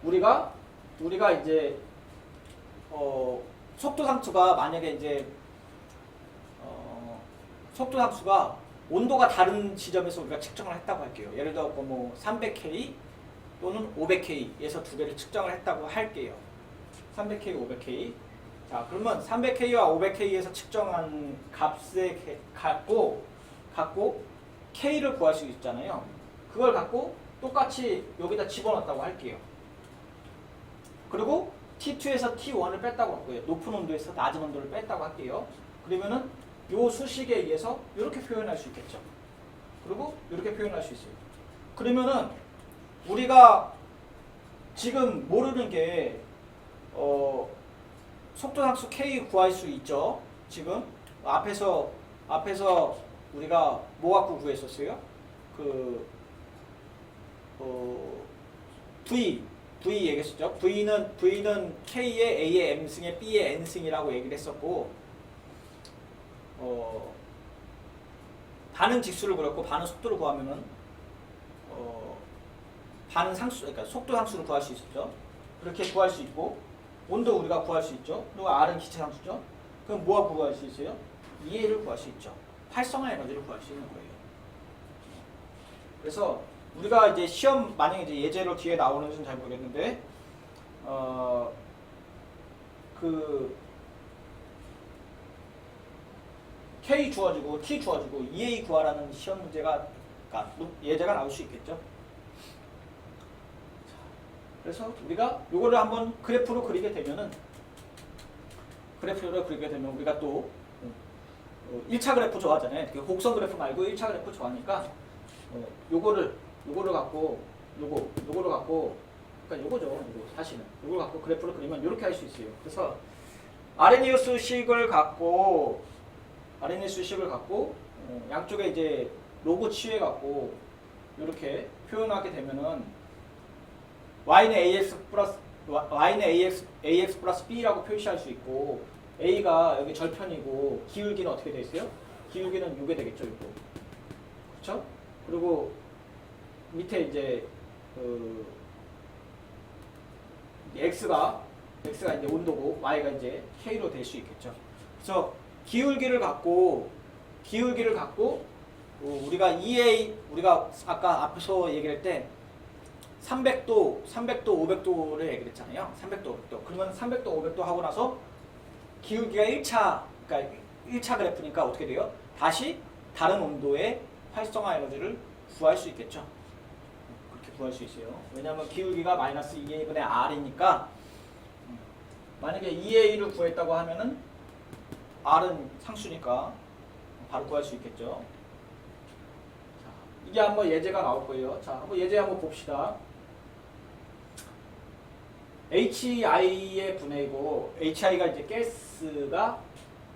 우리가 이제 속도상수가 만약에 이제 속도상수가 온도가 다른 지점에서 우리가 측정을 했다고 할게요. 예를 들어 뭐 300K 또는 500K에서 두 개를 측정을 했다고 할게요. 300K, 500K. 자, 그러면 300K와 500K에서 측정한 값에 갖고 K를 구할 수 있잖아요. 그걸 갖고 똑같이 여기다 집어넣었다고 할게요. 그리고 T2에서 T1을 뺐다고 할게요. 높은 온도에서 낮은 온도를 뺐다고 할게요. 그러면은 요 수식에 의해서 이렇게 표현할 수 있겠죠. 그리고 이렇게 표현할 수 있어요. 그러면은 우리가 지금 모르는 게 속도상수 K 구할 수 있죠. 지금 앞에서 우리가 뭐 갖고 구했었어요? V 얘기했었죠. V는 K의 A의 M승에 B의 N승이라고 얘기를 했었고 반응 직수를 구했고 반응 속도를 구하면은 반응 상수, 그러니까 속도 상수를 구할 수 있었죠. 그렇게 구할 수 있고 온도 우리가 구할 수 있죠. 그리고 R은 기체 상수죠. 그럼 뭐가 구할 수 있어요? EA를 구할 수 있죠. 활성화 에너지를 구할 수 있는 거예요. 그래서 우리가 이제 시험 만약에 이제 예제로 뒤에 나오는지는 잘 모르겠는데 K 주어지고 T 주어지고 EA 구하라는 시험 문제가 예제가 나올 수 있겠죠. 그래서 우리가 요거를 한번 그래프로 그리게 되면 우리가 또 1차 그래프 좋아하잖아요. 곡선 그래프 말고 1차 그래프 좋아하니까 요거를 갖고 요거를 갖고 그러니까 요거죠. 요거 사실은 요걸 갖고 그래프를 그리면 이렇게 할 수 있어요. 그래서 아레니우스식을 갖고 양쪽에 이제 로그 취해 갖고 이렇게 표현하게 되면은 y는 ax 플러스 b라고 표시할 수 있고 a가 여기 절편이고 기울기는 어떻게 돼 있어요? 기울기는 요게 되겠죠, 이거. 그렇죠? 그리고 밑에 이제 x가 이제 온도고 y가 이제 k로 될 수 있겠죠. 그래서 기울기를 갖고 우리가 아까 앞에서 얘기할 때 300도, 500도를 얘기했잖아요. 300도, 500도. 그러면 300도, 500도 하고 나서 기울기가 1차, 그러니까 1차 그래프니까 어떻게 돼요? 다시 다른 온도의 활성화 에너지를 구할 수 있겠죠. 그렇게 구할 수 있어요. 왜냐하면 기울기가 마이너스 2a분의 r이니까 만약에 2a를 구했다고 하면은 r은 상수니까 바로 구할 수 있겠죠. 자, 이게 한번 예제가 나올 거예요. 자, 한번 예제 한번 봅시다. HI의 분해이고 HI가 이제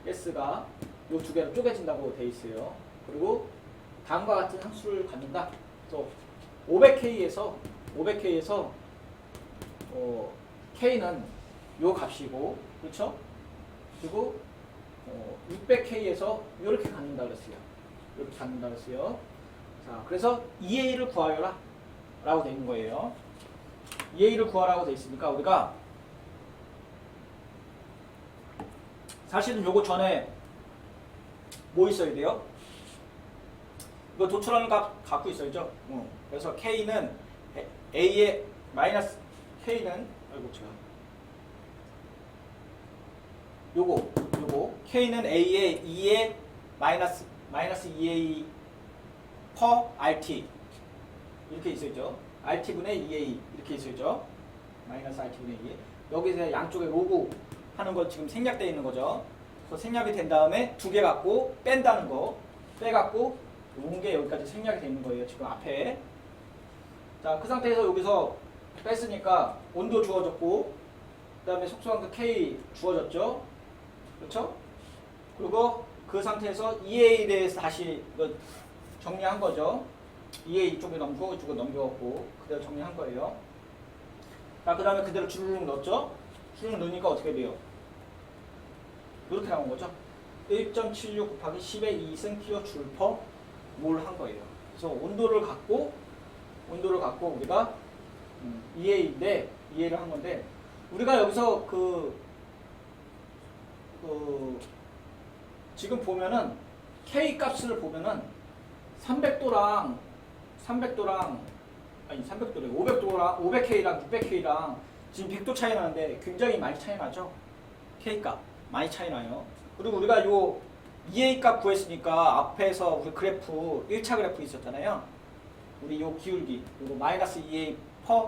가스가 요 두 개로 쪼개진다고 돼 있어요. 그리고 다음과 같은 함수를 갖는다. 그래서 500K에서 K는 요 값이고, 그렇죠? 그리고 600K에서 이렇게 갖는다 그랬어요. 이렇게 갖는다 그랬어요. 자, 그래서 EA를 구하여라 라고 돼 있는 거예요. EA를 구하라고 돼 있으니까 우리가 사실은 요거 전에 뭐 있어야 돼요? 이거 도출하는 값 갖고 있어야죠. 그래서 K는 A의 마이너스 K는 요거 K는 A의 2의 마이너스 2A per RT 이렇게 있어야죠. RT분의 2A 이렇게 있어야죠. 마이너스 RT분의 2A. 여기서 양쪽에 로그 하는 거 지금 생략되어 있는 거죠. 그래서 생략이 된 다음에 두 개 갖고 뺀다는 거 빼갖고 온 게 여기까지 생략이 되어 있는 거예요. 지금 앞에. 자, 그 상태에서 여기서 뺐으니까 온도 주어졌고 그 다음에 속성항 K 주어졌죠. 그렇죠? 그리고 그 상태에서 EA에 대해서 다시 정리한 거죠. EA 이쪽에 넘고 이쪽에 넘겨갖고 그대로 정리한 거예요. 자, 그 다음에 그대로 주르륵 넣었죠. 주르륵 넣으니까 어떻게 돼요? 이렇게 나온 거죠. 1.76 곱하기 10의 2승 kJ/몰 한 거예요. 그래서 온도를 갖고 우리가 EA인데 EA를 한 건데 우리가 여기서 지금 보면은 K 값을 보면은 300도랑 아니 300도래 500도랑 500K랑 600K랑 지금 100도 차이 나는데 굉장히 많이 차이 나죠. K 값 많이 차이 나요. 그리고 우리가 요 EA 값 구했으니까 앞에서 우리 그래프 1차 그래프 있었잖아요. 우리 요 기울기 요거 마이너스 EA per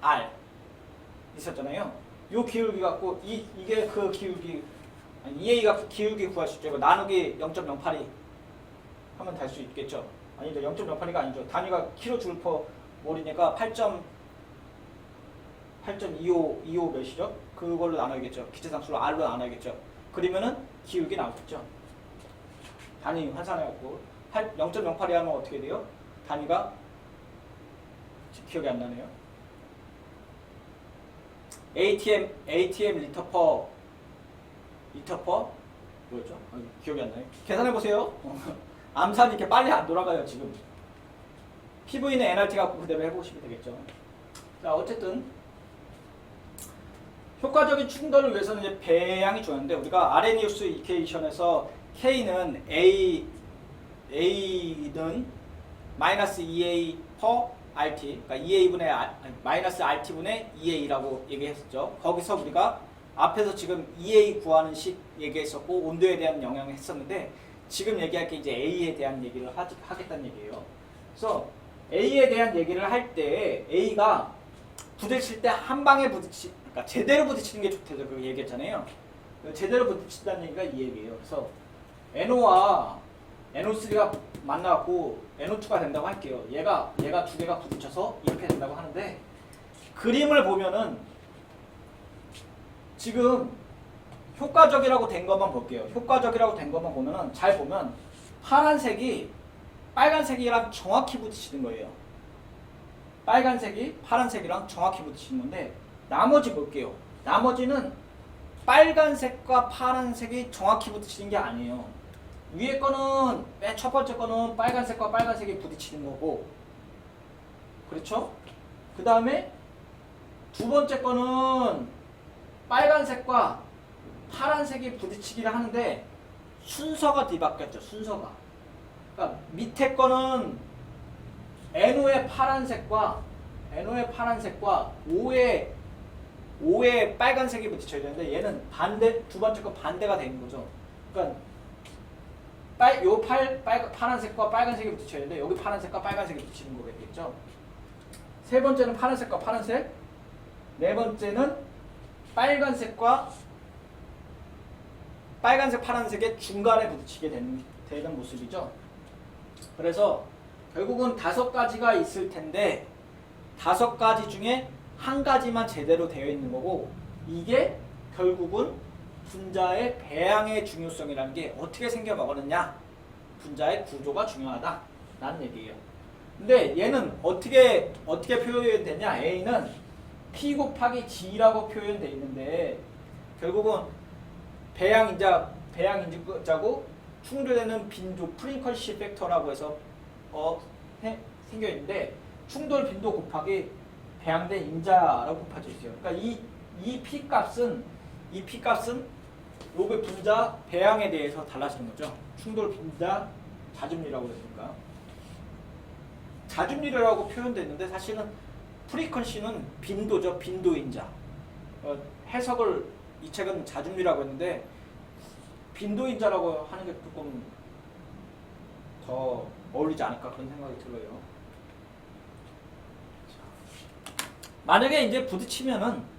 R 있었잖아요. 요 기울기 갖고 이게 그 기울기 EA가 기울기 구할 수 있죠. 이거 나누기 0.08이 하면 될 수 있겠죠. 아니죠. 0.08이가 아니죠. 단위가 kJ/몰이니까 8.25 몇이죠? 그걸로 나눠야겠죠. 기체상수로 R로 나눠야겠죠. 그러면은 기울기 나오겠죠. 단위 환산해갖고 0.08이 하면 어떻게 돼요? 단위가 기억이 안 나네요. ATM 리터 퍼 뭐였죠? 기억이 안 나요. 계산해 보세요. 암산이 이렇게 빨리 안 돌아가요 지금. PV는 NRT 갖고 그대로 해보시면 되겠죠. 자, 어쨌든 효과적인 충돌을 위해서는 이제 배양이 중요한데 우리가 아레니우스 이퀘이션에서 K는 A는 마이너스 2A per RT, 그러니까 2A분의 마이너스 RT분의 2A라고 얘기했었죠. 거기서 우리가 앞에서 지금 2A 구하는 식 얘기했었고 온도에 대한 영향을 했었는데 지금 얘기할 게 이제 A에 대한 얘기를 하겠다는 얘기예요. 그래서 A에 대한 얘기를 할 때 A가 부딪힐 때 한 방에 그러니까 제대로 부딪히는 게 좋다고 그 얘기했잖아요. 제대로 부딪힌다는 얘기가 이 얘기예요. 그래서 NO와 NO3가 만나갖고 NO2가 된다고 할게요. 얘가 두 개가 부딪혀서 이렇게 된다고 하는데 그림을 보면은 지금 효과적이라고 된 것만 볼게요. 효과적이라고 된 것만 보면은 잘 보면 파란색이 빨간색이랑 정확히 부딪히는 거예요. 빨간색이 파란색이랑 정확히 부딪히는 건데 나머지 볼게요. 나머지는 빨간색과 파란색이 정확히 부딪히는 게 아니에요. 위에 거는 맨 첫 번째 거는 빨간색과 빨간색이 부딪히는 거고 그렇죠? 그 다음에 두 번째 거는 빨간색과 파란색이 부딪히기를 하는데 순서가 뒤바뀌었죠. 순서가. 그러니까 밑에 거는 NO의 파란색과 O의 빨간색이 부딪혀야 되는데 얘는 두 번째 거 반대가 되는 거죠. 그러니까 파란색과 빨간색이 부딪혀야 되는데 여기 파란색과 빨간색이 부딪히는 거겠죠. 세 번째는 파란색과 파란색, 네 번째는 빨간색 파란색의 중간에 부딪히게 되는 모습이죠. 그래서 결국은 5가지가 있을 텐데 5가지 중에 한 가지만 제대로 되어 있는 거고 이게 결국은 분자의 배양의 중요성이라는 게 어떻게 생겨먹었느냐 분자의 구조가 중요하다라는 얘기예요. 근데 얘는 어떻게 표현되냐 A는 P 곱하기 G라고 표현되어 있는데 결국은 배양인자고 충돌되는 빈도 프리퀀시 팩터라고 해서 생겨 있는데 충돌 빈도 곱하기 배양된 인자라고 곱해져 있어요. 그러니까 이 P 값은 요게 분자 배양에 대해서 달라지는 거죠. 충돌 빈자 자준율이라고 했으니까 자준율이라고 표현됐는데 사실은 프리퀀시는 빈도죠. 빈도인자. 해석을 이 책은 자준율이라고 했는데 빈도인자라고 하는 게 조금 더 어울리지 않을까 그런 생각이 들어요. 만약에 이제 부딪히면은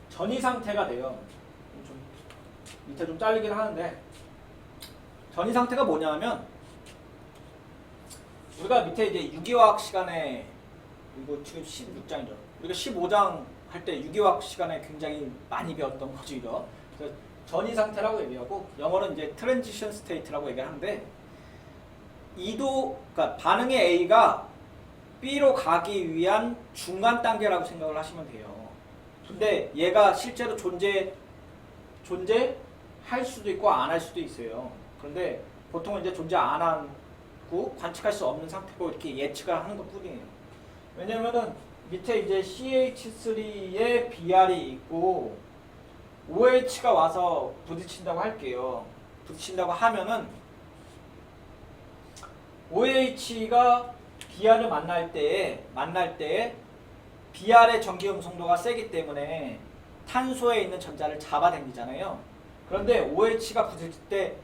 전이 상태가 돼요. 좀 밑에 좀 잘리긴 하는데 전이 상태가 뭐냐면 우리가 밑에 이제 유기화학 시간에 이거 지금 16장이죠. 우리가 15장 할 때 유기화학 시간에 굉장히 많이 배웠던 거죠. 그래서 전이 상태라고 얘기하고 영어는 이제 트랜지션 스테이트라고 얘기하는데 그러니까 반응의 A가 B로 가기 위한 중간 단계라고 생각을 하시면 돼요. 근데 얘가 실제로 존재할 수도 있고 안 할 수도 있어요. 그런데 보통은 이제 존재 안 하고 관측할 수 없는 상태고 이렇게 예측을 하는 것 뿐이에요. 왜냐면은 밑에 이제 CH3에 BR이 있고 OH가 와서 부딪힌다고 할게요. 부딪힌다고 하면은 OH가 BR을 만날 때에 BR의 전기 음성도가 세기 때문에 탄소에 있는 전자를 잡아당기잖아요. 그런데 OH가 부딪힐 때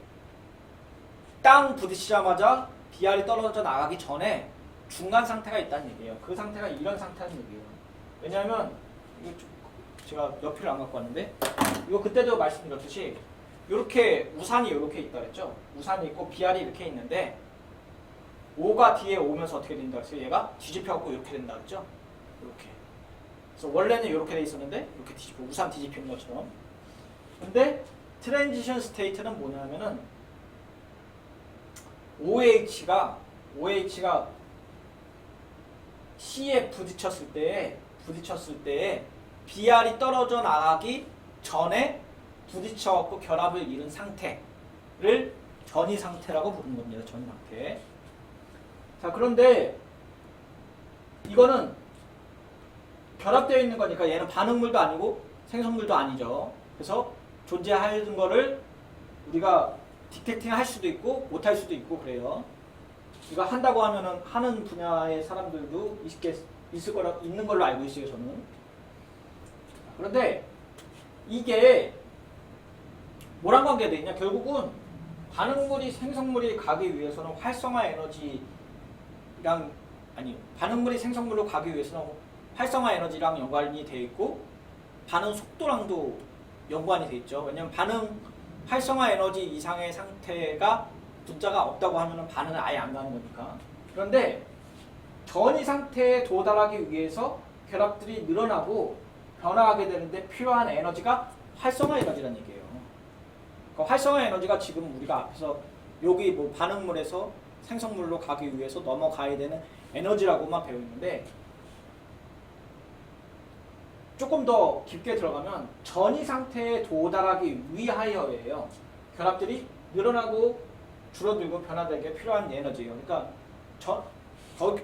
땅 부딪히자마자 BR이 떨어져 나가기 전에 중간 상태가 있다는 얘기예요. 그 상태가 이런 상태라는 얘기예요. 왜냐하면 이거 제가 연필을 안 갖고 왔는데 이거 그때도 말씀드렸듯이 이렇게 우산이 이렇게 있다 그랬죠. 우산이 있고 BR이 이렇게 있는데 O가 뒤에 오면서 어떻게 된다 그랬어요? 얘가 뒤집혀갖고 이렇게 된다 그랬죠. 이렇게. 그래서 원래는 이렇게 돼 있었는데 이렇게 뒤집혀 우산 뒤집히는 것처럼. 근데 트랜지션 스테이트는 뭐냐면은 OH가 C에 부딪혔을 때 BR이 떨어져 나가기 전에 부딪혀갖고 결합을 이룬 상태를 전이 상태라고 부르는 겁니다. 전이 상태. 자, 그런데 이거는 결합되어 있는 거니까 얘는 반응물도 아니고 생성물도 아니죠. 그래서 존재하는 거를 우리가 디텍팅 할 수도 있고 못 할 수도 있고 그래요. 이거 한다고 하면은 하는 분야의 사람들도 있는 걸로 알고 있어요, 저는. 그런데 이게 뭐랑 관계되어 있냐? 결국은 반응물이 생성물이 가기 위해서는 반응물이 생성물로 가기 위해서는 활성화 에너지랑 연관이 되어 있고 반응 속도랑도 연관이 돼 있죠. 왜냐면 반응 활성화 에너지 이상의 상태가 분자가 없다고 하면은 반응을 아예 안 가는 거니까. 그런데 전이 상태에 도달하기 위해서 결합들이 늘어나고 변화하게 되는데 필요한 에너지가 활성화 에너지라는 얘기예요. 그 활성화 에너지가 지금 우리가 앞에서 여기 뭐 반응물에서 생성물로 가기 위해서 넘어가야 되는 에너지라고만 배우는데, 조금 더 깊게 들어가면 전이 상태에 도달하기 위하여예요. 결합들이 늘어나고 줄어들고 변화되게 필요한 에너지예요. 그러니까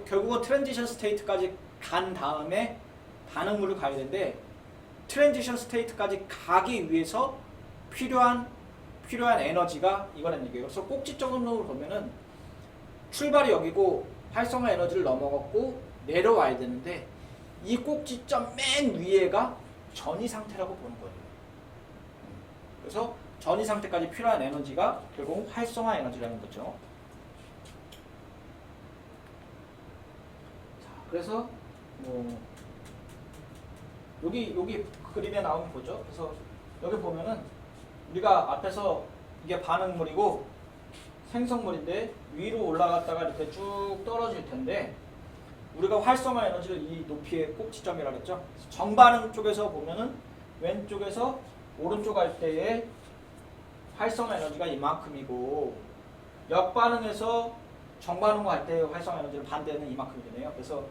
결국은 트랜지션 스테이트까지 간 다음에 반응물을 가야 되는데, 트랜지션 스테이트까지 가기 위해서 필요한 에너지가 이거라는 얘기예요. 그래서 꼭지점으로 보면은 출발이 여기고 활성화 에너지를 넘어갔고 내려와야 되는데, 이 꼭지점 맨 위에가 전이 상태라고 보는 거예요. 그래서 전이 상태까지 필요한 에너지가 결국 활성화 에너지라는 거죠. 자, 그래서 뭐 여기 그림에 나오는 거죠. 그래서 여기 보면은 우리가 앞에서 이게 반응물이고 생성물인데 위로 올라갔다가 이렇게 쭉 떨어질 텐데, 우리가 활성화 에너지를 이 높이의 꼭지점이라고 했죠. 정반응 쪽에서 보면은 왼쪽에서 오른쪽 갈 때의 활성화 에너지가 이만큼이고, 역반응에서 정반응으로 갈 때의 활성화 에너지는 반대는 이만큼이 되네요. 그래서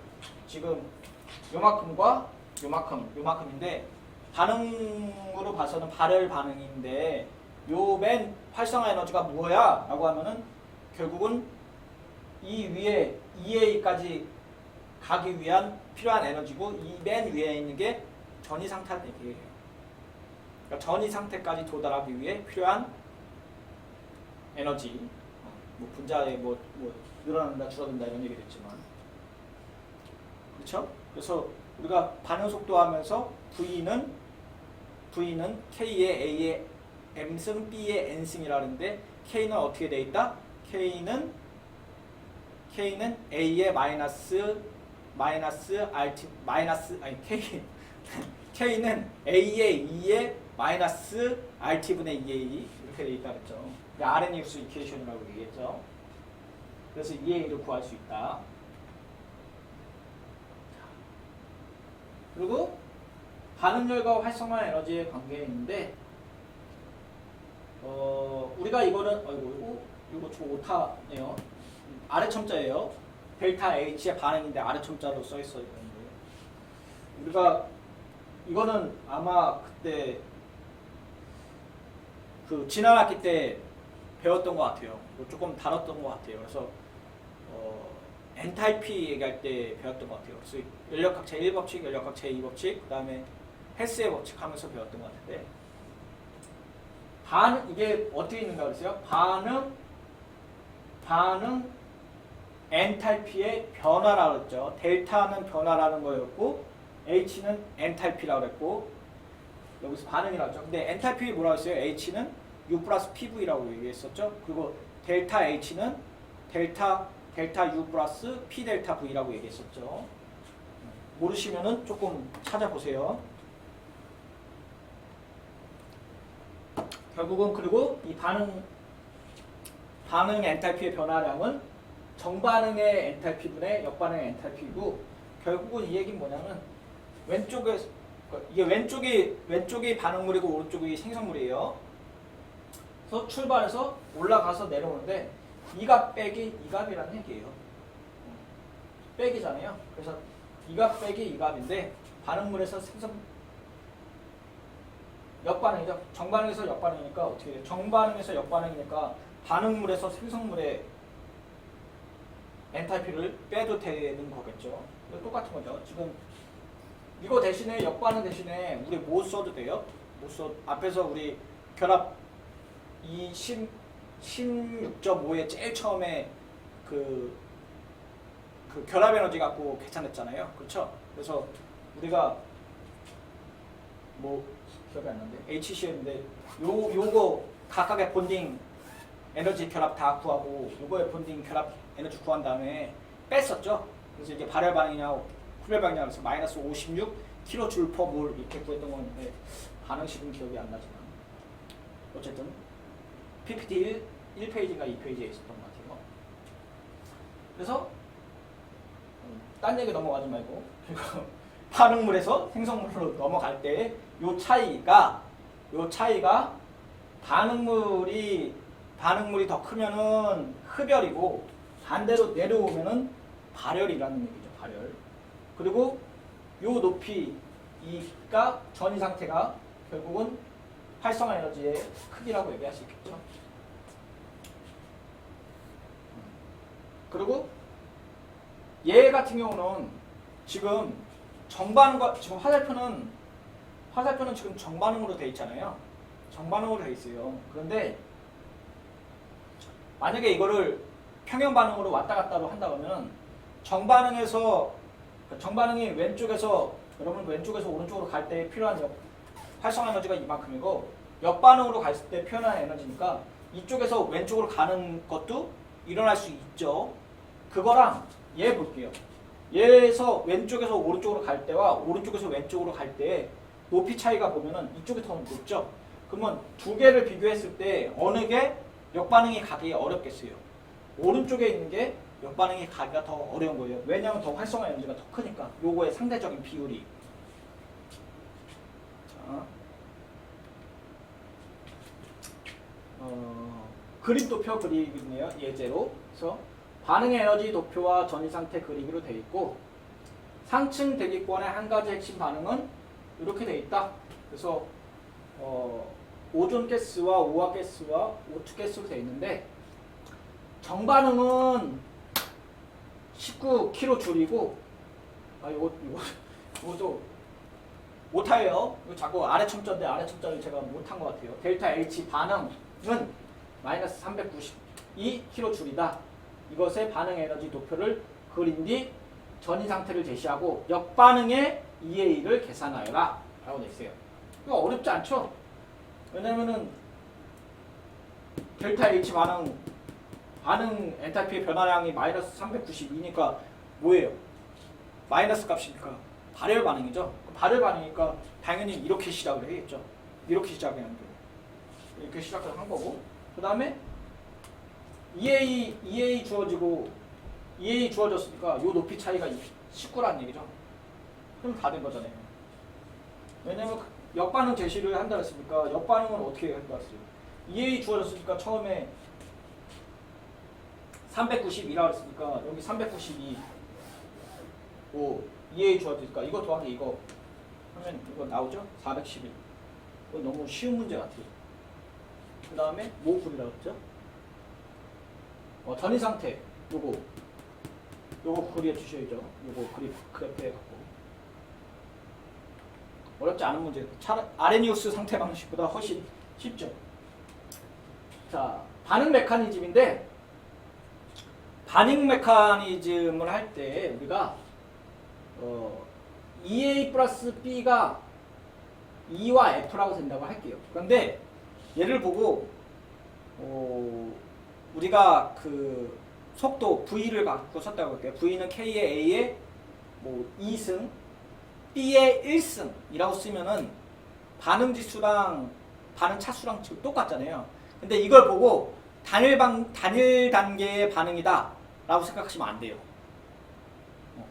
지금 요만큼과 요만큼인데, 반응으로 봐서는 발열 반응인데 요 맨 활성화 에너지가 뭐야? 라고 하면은 결국은 이 위에 EA까지 가기 위한 필요한 에너지고, 이 맨 위에 있는 게 전이 상태라는 얘기예요. 그러니까 전이 상태까지 도달하기 위해 필요한 에너지, 뭐 분자의 뭐 늘어난다 줄어든다 이런 얘기도 있지만, 그렇죠? 그래서 우리가 반응 속도 하면서 V는 K의 A의 M승, B의 N승이라는데, K는 어떻게 돼 있다? K는 A의 K는 A의 2의 마이너스 RT분의 2A 이렇게 돼 있다 그랬죠. RNX 이퀘이션이라고 얘기했죠. 그래서 2A를 구할 수 있다. 그리고 반응열과 활성화 에너지의 관계에 있는데, 우리가 이거는 이거 저 오타네요. 아래 첨자예요. 델타 H의 반응인데 아래 첨자로 써 있어요. 우리가 이거는 아마 그때 그 지난 학기 때 배웠던 것 같아요. 조금 다뤘던 것 같아요. 그래서 엔탈피 얘기할 때 배웠던 것 같아요. 그래서 연력학 제1법칙, 연력학 제2법칙, 그 다음에 헬스의 법칙 하면서 배웠던 것 같은데, 이게 어떻게 있는가 그랬어요? 반응 엔탈피의 변화라고 했죠. 델타는 변화라는 거였고, H는 엔탈피라고 했고, 여기서 반응이라고 했죠. 근데 엔탈피 뭐라고 했어요? H는 U 플러스 PV라고 얘기했었죠. 그리고 델타 H는 델타 U 플러스 P 델타 V라고 얘기했었죠. 모르시면은 조금 찾아보세요. 결국은 그리고 이 반응 엔탈피의 변화량은 정반응의 엔탈피분의 역반응의 엔탈피고, 결국은 이 얘기는 뭐냐면 이게 왼쪽이 반응물이고 오른쪽이 생성물이에요. 그래서 출발해서 올라가서 내려오는데 이갑 빼기 이갑이라는 얘기예요. 빼기잖아요. 그래서 이갑 빼기 이갑인데, 반응물에서 역반응이죠. 정반응에서 역반응이니까 어떻게 돼요? 정반응에서 역반응이니까 반응물에서 생성물의 엔탈피를 빼도 되는 거겠죠. 똑같은 거죠. 지금 이거 대신에 역반응 대신에 우리 뭐 써도 돼요? 앞에서 우리 결합 이 16.5에 제일 처음에 그 결합 에너지 갖고 계산했잖아요. 그렇죠? 그래서 우리가 뭐 기억이 안 나는데 HC였는데 요거 각각의 본딩 에너지 결합 다 구하고 요거의 본딩 결합 에너지 구한 다음에 뺐었죠. 그래서 이게 발열 반응이냐 흡열 반응이냐 그래서 마이너스 56 킬로줄 퍼 몰 이렇게 구했던 건데 반응식은 기억이 안 나지만 어쨌든 PPT 1페이지인가 2페이지에 있었던 것 같아요. 그래서 딴 얘기 넘어가지 말고 반응물에서 생성물로 넘어갈 때 요 차이가 반응물이 더 크면은 흡열이고 반대로 내려오면은 발열이라는 얘기죠. 발열. 그리고 요 높이 이가 전이 상태가 결국은 활성화 에너지의 크기라고 얘기할 수 있겠죠. 그리고 얘 같은 경우는 지금 정반응과 지금 화살표는 지금 정반응으로 돼 있잖아요. 정반응으로 돼 있어요. 그런데 만약에 이거를 평형 반응으로 왔다 갔다로 한다 그러면 정반응이 왼쪽에서 여러분 왼쪽에서 오른쪽으로 갈 때 필요한 활성화 에너지가 이만큼이고 역반응으로 갔을 때 표현한 에너지니까 이쪽에서 왼쪽으로 가는 것도 일어날 수 있죠. 그거랑 얘 볼게요. 얘에서 왼쪽에서 오른쪽으로 갈 때와 오른쪽에서 왼쪽으로 갈 때 높이 차이가 보면은 이쪽이 더 높죠. 그러면 두 개를 비교했을 때 어느 게 역반응이 가기 어렵겠어요. 오른쪽에 있는 게 역반응이 가기가 더 어려운 거예요. 왜냐하면 더 활성화 에너지가 더 크니까. 요거의 상대적인 비율이. 자, 그림 도표 그리기네요. 예제로. 그래서 반응의 에너지 도표와 전이 상태 그리기로 되어 있고 상층 대기권의 한 가지 핵심 반응은 이렇게 되어 있다. 그래서 오존 가스와 오화 가스와 O2 가스로 되어 있는데 정반응은 19kJ 줄이고 이것도 못해요. 이거 자꾸 아래 첨자인데 아래 첨자를 제가 못한 것 같아요. 델타 H 반응은 마이너스 392kJ 줄이다. 이것의 반응 에너지 도표를 그린 뒤 전이 상태를 제시하고 역반응의 EA를 계산하여라 라고 되어 있어요. 이거 어렵지 않죠? 왜냐면은 델타 H 반응 엔탈피의 변화량이 마이너스 392니까 뭐예요? 마이너스 값이니까 발열 반응이죠. 발열 반응이니까 당연히 이렇게 시작을 해야겠죠. 이렇게 시작을 하는 거예요. 이렇게 시작을 한 거고 그 다음에 EA 주어졌으니까 요 높이 차이가 19라는 얘기죠. 그럼 다 된 거잖아요. 왜냐면 역반응 제시를 한다 했으니까 역반응은 어떻게 한다 했어요? EA 주어졌으니까 처음에 392라고 했으니까 여기 392 EA 주어졌으니까 이거 더하기 이거 하면 이거 나오죠? 411. 이거 너무 쉬운 문제 같아요. 그 다음에 뭐 굴이라고 했죠? 전이 상태 요거 그려 주셔야죠. 요거 그래프에 갖고 어렵지 않은 문제. 아레니우스 상태 방식보다 훨씬 쉽죠. 자, 반응 메커니즘인데 반응 메커니즘을 할 때 우리가 EA 플러스 B가 E와 F라고 된다고 할게요. 그런데 얘를 보고 우리가 그 속도 V를 갖고 썼다고 할게요. V는 K의 A의 뭐 2승, B의 1승이라고 쓰면은 반응 지수랑 반응 차수랑 지금 똑같잖아요. 근데 이걸 보고 단일 단계의 반응이다 라고 생각하시면 안 돼요.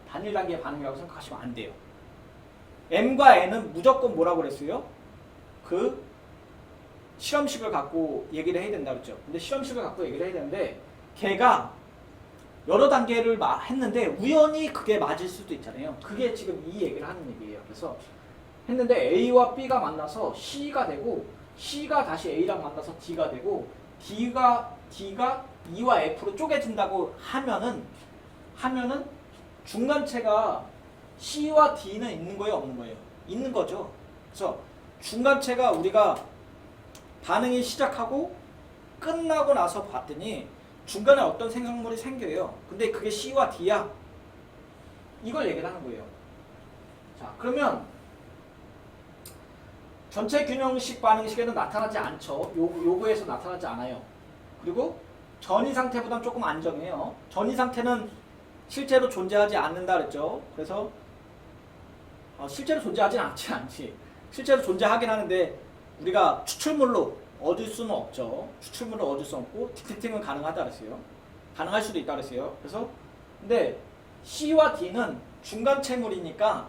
단일 단계의 반응이라고 생각하시면 안 돼요. M과 N은 무조건 뭐라고 그랬어요? 그 실험식을 갖고 얘기를 해야 된다 그랬죠. 근데 실험식을 갖고 얘기를 해야 되는데 걔가 여러 단계를 했는데 우연히 그게 맞을 수도 있잖아요. 그게 지금 이 얘기를 하는 얘기예요. 그래서 했는데 A와 B가 만나서 C가 되고 C가 다시 A랑 만나서 D가 되고 D가 E와 F로 쪼개진다고 하면은 중간체가 C와 D는 있는 거예요, 없는 거예요? 있는 거죠. 그래서 중간체가 우리가 반응이 시작하고 끝나고 나서 봤더니 중간에 어떤 생성물이 생겨요. 근데 그게 C와 D야. 이걸 얘기를 하는 거예요. 자, 그러면 전체 균형식 반응식에는 나타나지 않죠. 요거에서 나타나지 않아요. 그리고 전이 상태보다는 조금 안정해요. 전이 상태는 실제로 존재하지 않는다 그랬죠. 그래서 실제로 존재하진 않지. 실제로 존재하긴 하는데 우리가 추출물로 얻을 수는 없죠. 추출물로 얻을 수 없고 디텍팅은 가능하다 그랬어요. 가능할 수도 있다 그랬어요. 그래서 근데 C와 D는 중간 채물이니까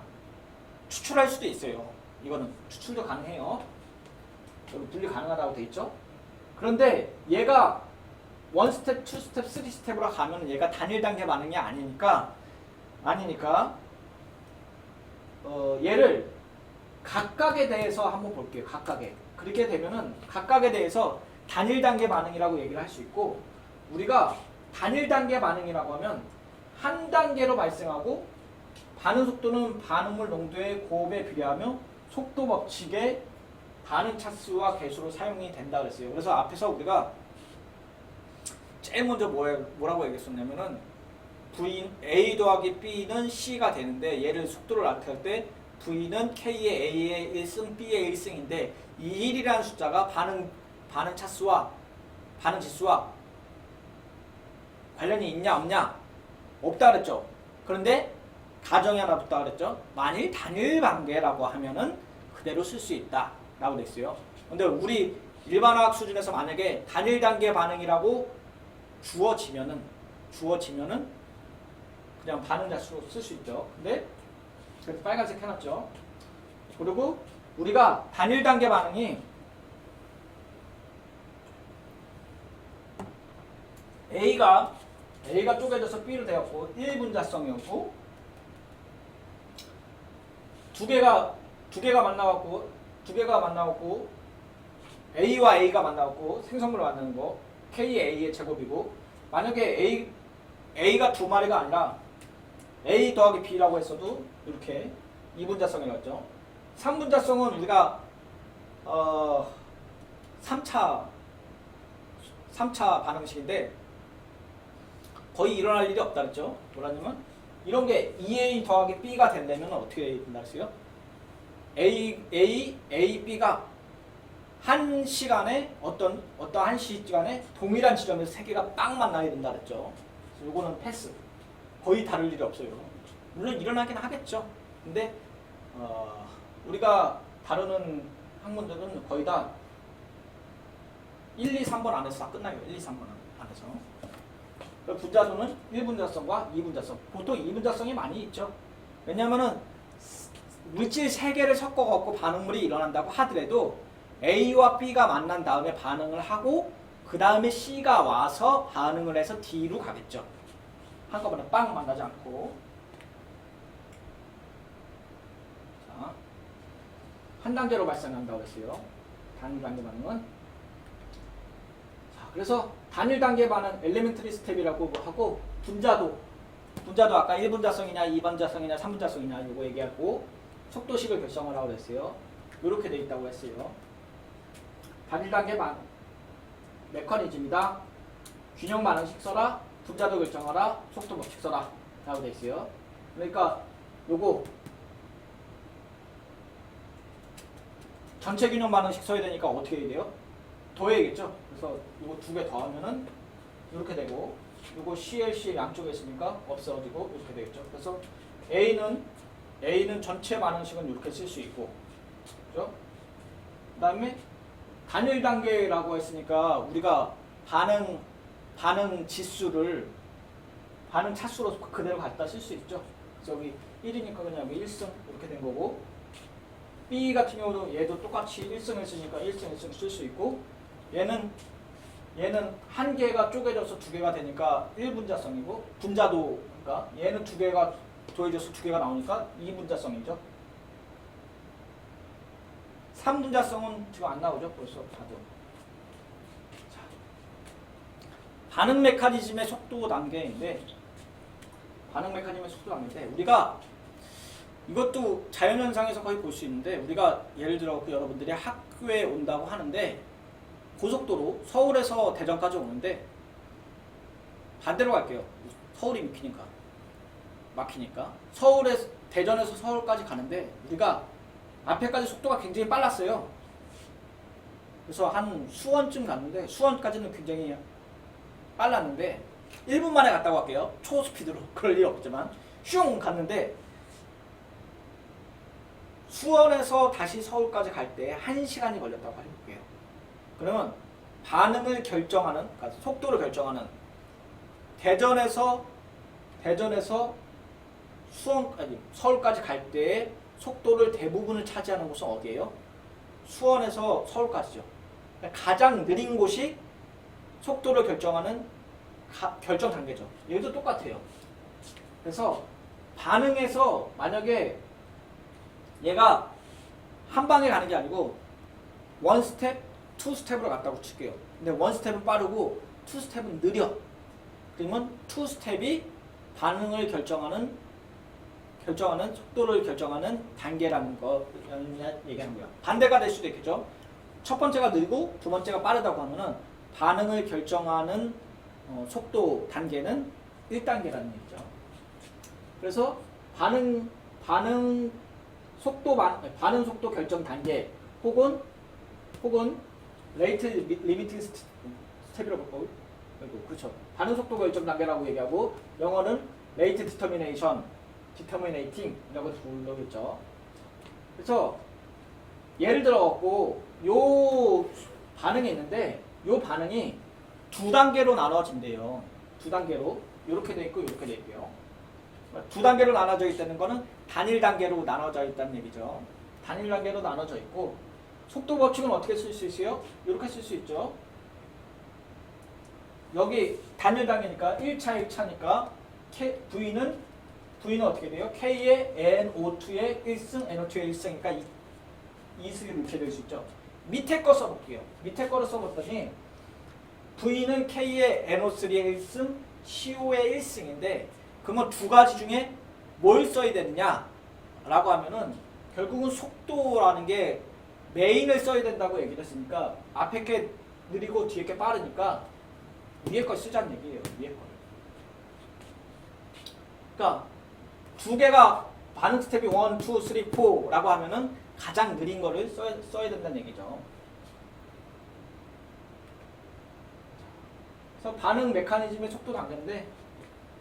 추출할 수도 있어요. 이거는 추출도 가능해요. 여기 분리 가능하다고 돼 있죠. 그런데 얘가 1스텝, 2스텝, 3스텝으로 가면 얘가 단일 단계 반응이 아니니까 얘를 각각에 대해서 한번 볼게요. 각각에. 그렇게 되면은 각각에 대해서 단일 단계 반응이라고 얘기를 할 수 있고, 우리가 단일 단계 반응이라고 하면 한 단계로 발생하고 반응 속도는 반응물 농도의 곱에 비례하며 속도 법칙의 반응 차수와 개수로 사용이 된다 그랬어요. 그래서 앞에서 우리가 제일 먼저 뭐라고 얘기했었냐면은 A 더하기 B는 C가 되는데 얘를 속도를 나타낼 때 V는 K의 A의 1승, B의 1승인데 이 1이라는 숫자가 반응 차수와 반응 지수와 관련이 있냐 없냐? 없다 그랬죠. 그런데 가정이 하나 붙다 그랬죠. 만일 단일 관계라고 하면은 그대로 쓸 수 있다 라고 됐어요. 근데 우리 일반화학 수준에서 만약에 단일 단계 반응이라고 주어지면은 그냥 반응 자수로 쓸 수 있죠. 근데 그래서 빨간색 해놨죠. 그리고 우리가 단일 단계 반응이 A가 쪼개져서 B로 되었고 1분자성이었고 두 개가 만나갖고 A와 A가 만나갖고 생성물을 만드는 거 K의 A의 제곱이고, 만약에 A가 두 마리가 아니라 A 더하기 B라고 했어도 이렇게 2분자성이 나왔죠. 3분자성은 우리가 3차 반응식인데 거의 일어날 일이 없다 그랬죠. 뭐라냐면 이런 게 2A 더하기 B가 된다면 어떻게 된다 그랬어요? A, B가 한 시간에 어떤 한 시간에 동일한 지점에서 세 개가 빵 만나야 된다 그랬죠. 그래서 요거는 패스. 거의 다를 일이 없어요. 물론 일어나긴 하겠죠. 근데 우리가 다루는 학문들은 거의 다 1, 2, 3번 안에서 다 끝나요. 1, 2, 3번 안에서. 분자도는 1분자성과 2분자성. 보통 2분자성이 많이 있죠. 왜냐면은 물질 3개를 섞어갖고 반응물이 일어난다고 하더라도 A와 B가 만난 다음에 반응을 하고 그 다음에 C가 와서 반응을 해서 D로 가겠죠. 한꺼번에 빵 만나지 않고. 자, 한 단계로 발생한다고 했어요. 단일 단계 반응은. 자, 그래서 단일 단계 반응 엘리멘터리 스텝이라고 하고, 분자도 아까 1분자성이냐 2분자성이냐 3분자성이냐 이거 얘기하고 속도식을 결정을 하고 했어요. 이렇게 돼 있다고 했어요. 단일 단계 반응 메커니즘이다. 균형 반응식 써라. 분자도 결정하라. 속도 법칙 써라 라고 돼 있어요. 그러니까 요거 전체 균형 반응식 써야 되니까 어떻게 해야 돼요? 더해야겠죠. 그래서 요거 두 개 더하면은 이렇게 되고, 요거 CLC 양쪽에 있으니까 없어지고 이렇게 되겠죠. 그래서 A는 전체 반응식은 이렇게 쓸 수 있고, 그죠? 그 다음에 단일 단계라고 했으니까 우리가 반응 지수를 반응 차수로 그대로 갖다 쓸 수 있죠. 그래서 여기 1이니까 그냥 여기 1승 이렇게 된 거고, B 같은 경우도 얘도 똑같이 1승 했으니까 1승 쓸 수 있고, 얘는 한 개가 쪼개져서 두 개가 되니까 1분자성이고, 분자도 그러니까 얘는 두 개가 더해져서 두 개가 나오니까 2분자성이죠. 3분자성은 지금 안 나오죠. 벌써 봐도. 자, 반응 메커니즘의 속도 단계인데 우리가 이것도 자연현상에서 거의 볼 수 있는데, 우리가 예를 들어 여러분들이 학교에 온다고 하는데 고속도로 서울에서 대전까지 오는데 반대로 갈게요. 서울이 막히니까 대전에서 서울까지 가는데 우리가 앞에까지 속도가 굉장히 빨랐어요. 그래서 한 수원쯤 갔는데, 수원까지는 굉장히 빨랐는데 1분 만에 갔다고 할게요. 초스피드로. 그럴 일 없지만 슝 갔는데 수원에서 다시 서울까지 갈 때 1시간이 걸렸다고 해볼게요. 그러면 반응을 결정하는, 그러니까 속도를 결정하는 대전에서 서울까지 갈 때의 속도를 대부분을 차지하는 곳은 어디예요? 수원에서 서울까지죠. 그러니까 가장 느린 곳이 속도를 결정하는 결정 단계죠. 얘도 똑같아요. 그래서 반응에서 만약에 얘가 한 방에 가는 게 아니고 원 스텝, 투 스텝으로 갔다고 칠게요. 근데 원 스텝은 빠르고 투 스텝은 느려. 그러면 투 스텝이 반응을 결정하는 속도를 결정하는 단계라는 거 얘기하는 거야. 반대가 될 수도 있겠죠. 첫 번째가 느리고 두 번째가 빠르다고 하면은 반응을 결정하는 속도 단계는 1단계라는 얘기죠. 그래서 반응 속도 결정 단계 혹은 레이트 리미팅 스텝이라고 볼까요? 그렇죠. 반응 속도 결정 단계라고 얘기하고 영어는 레이트 디터미네이팅이라고 불러겠죠. 그래서 예를 들어 갖고 요 반응이 있는데 요 반응이 두 단계로 나눠진대요. 두 단계로 이렇게 돼 있고 이렇게 돼 있고요. 두 단계로 나눠져 있다는 거는 단일 단계로 나눠져 있다는 얘기죠. 단일 단계로 나눠져 있고 속도 법칙은 어떻게 쓸 수 있어요? 이렇게 쓸 수 있죠. 여기 단일 단계니까 1차 1차니까 V는 어떻게 돼요? K의 NO2의 1승, NO2의 1승이니까 2승이 이렇게 될 수 있죠. 밑에 거 써볼게요. 밑에 거를 써봤더니 V는 K의 NO3의 1승, CO의 1승인데 그러면 두 가지 중에 뭘 써야 되느냐 라고 하면은 결국은 속도라는 게 메인을 써야 된다고 얘기를 했으니까 앞에 게 느리고 뒤에 게 빠르니까 위에 걸 쓰자는 얘기예요. 위에 거를. 그러니까 두 개가 반응 스텝이 1, 2, 3, 4라고 하면은 가장 느린 거를 써야 된다는 얘기죠. 그래서 반응 메커니즘의 속도 단계인데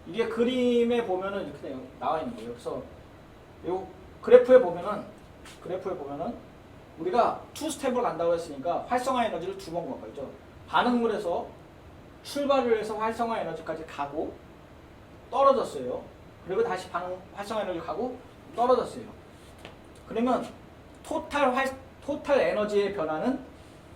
이게 그림에 보면은 이렇게 나와 있는 거예요. 그래서 요 그래프에 보면은 우리가 투 스텝으로 간다고 했으니까 활성화 에너지를 두 번 먹었죠. 반응물에서 출발을 해서 활성화 에너지까지 가고 떨어졌어요. 그리고 다시 활성화 에너지 가고 떨어졌어요. 그러면 토탈 에너지의 변화는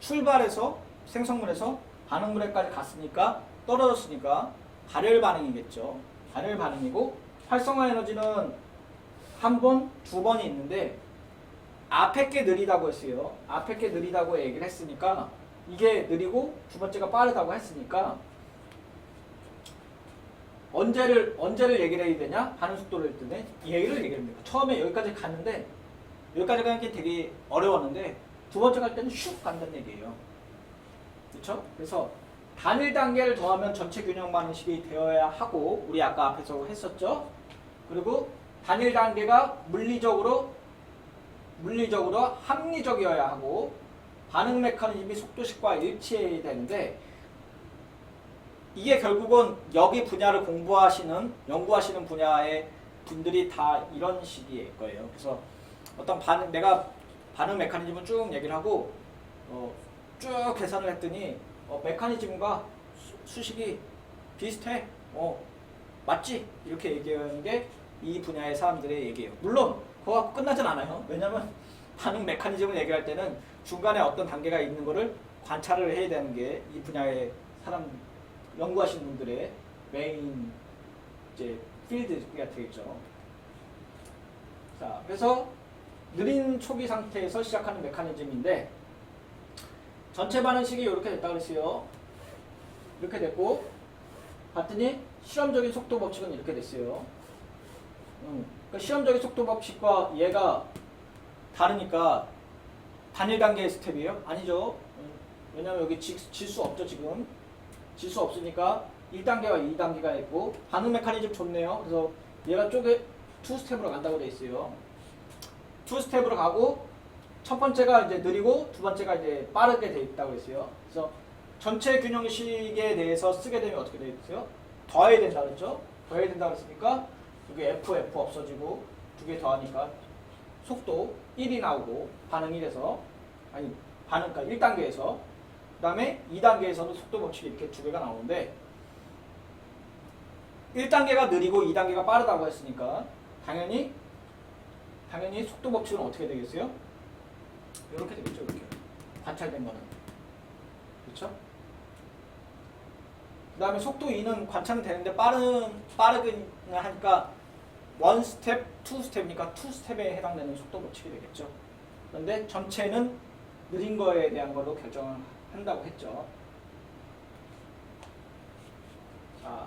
출발해서 생성물에서 반응물에까지 갔으니까 떨어졌으니까 발열 반응이겠죠. 발열 반응이고 활성화 에너지는 한 번, 두 번이 있는데 앞에 게 느리다고 했어요. 앞에 게 느리다고 얘기를 했으니까 이게 느리고 두 번째가 빠르다고 했으니까 언제를 얘기를 해야 되냐? 반응 속도를 때문에 얘기를 합니다. 처음에 여기까지 갔는데 여기까지 가는 게 되게 어려웠는데 두 번째 갈 때는 슉 간다는 얘기예요. 그렇죠? 그래서 단일 단계를 더하면 전체 균형 방식이 되어야 하고 우리 아까 앞에서 했었죠. 그리고 단일 단계가 물리적으로 합리적이어야 하고 반응 메커니즘이 속도식과 일치해야 되는데 이게 결국은 여기 분야를 연구하시는 분야의 분들이 다 이런 식일 거예요. 그래서 내가 반응 메커니즘을 쭉 얘기를 하고 쭉 계산을 했더니 메커니즘과 수식이 비슷해. 맞지? 이렇게 얘기하는 게 이 분야의 사람들의 얘기예요. 물론 그거 갖고 끝나진 않아요. 왜냐면 반응 메커니즘을 얘기할 때는 중간에 어떤 단계가 있는 거를 관찰을 해야 되는 게 이 분야의 연구하시는 분들의 메인 이제 필드가 되겠죠. 자, 그래서 느린 초기 상태에서 시작하는 메커니즘인데 전체 반응식이 이렇게 됐다 그랬어요. 이렇게 됐고 봤더니 실험적인 속도 법칙은 이렇게 됐어요. 그러니까 실험적인 속도 법칙과 얘가 다르니까 단일 단계의 스텝이에요? 아니죠. 왜냐면 여기 질수 없죠. 지금 질수 없으니까 1단계와 2단계가 있고 반응 메커니즘 좋네요. 그래서 얘가 쪽에 투 스텝으로 간다고 돼 있어요. 투 스텝으로 가고 첫 번째가 이제 느리고 두 번째가 이제 빠르게 돼 있다고 했어요. 그래서 전체 균형식에 대해서 쓰게 되면 어떻게 돼 있어요? 더해야 된다 그랬죠? 더해야 된다 그랬으니까 여기 F 없어지고 두 개 더하니까 속도 1이 나오고 반응 1에서 아니 반응 그러니까 1단계에서 그 다음에 2단계에서도 속도 법칙이 이렇게 두 개가 나오는데 1단계가 느리고 2단계가 빠르다고 했으니까 당연히 속도 법칙은 어떻게 되겠어요? 이렇게 되겠죠. 이렇게 관찰된 거는 그렇죠? 그 다음에 속도 2는 관찰은 되는데 빠르게 하니까 1스텝, 2스텝이니까 2스텝에 해당되는 속도 법칙이 되겠죠. 그런데 전체는 느린 거에 대한 걸로 결정을 한다고 했죠. 자,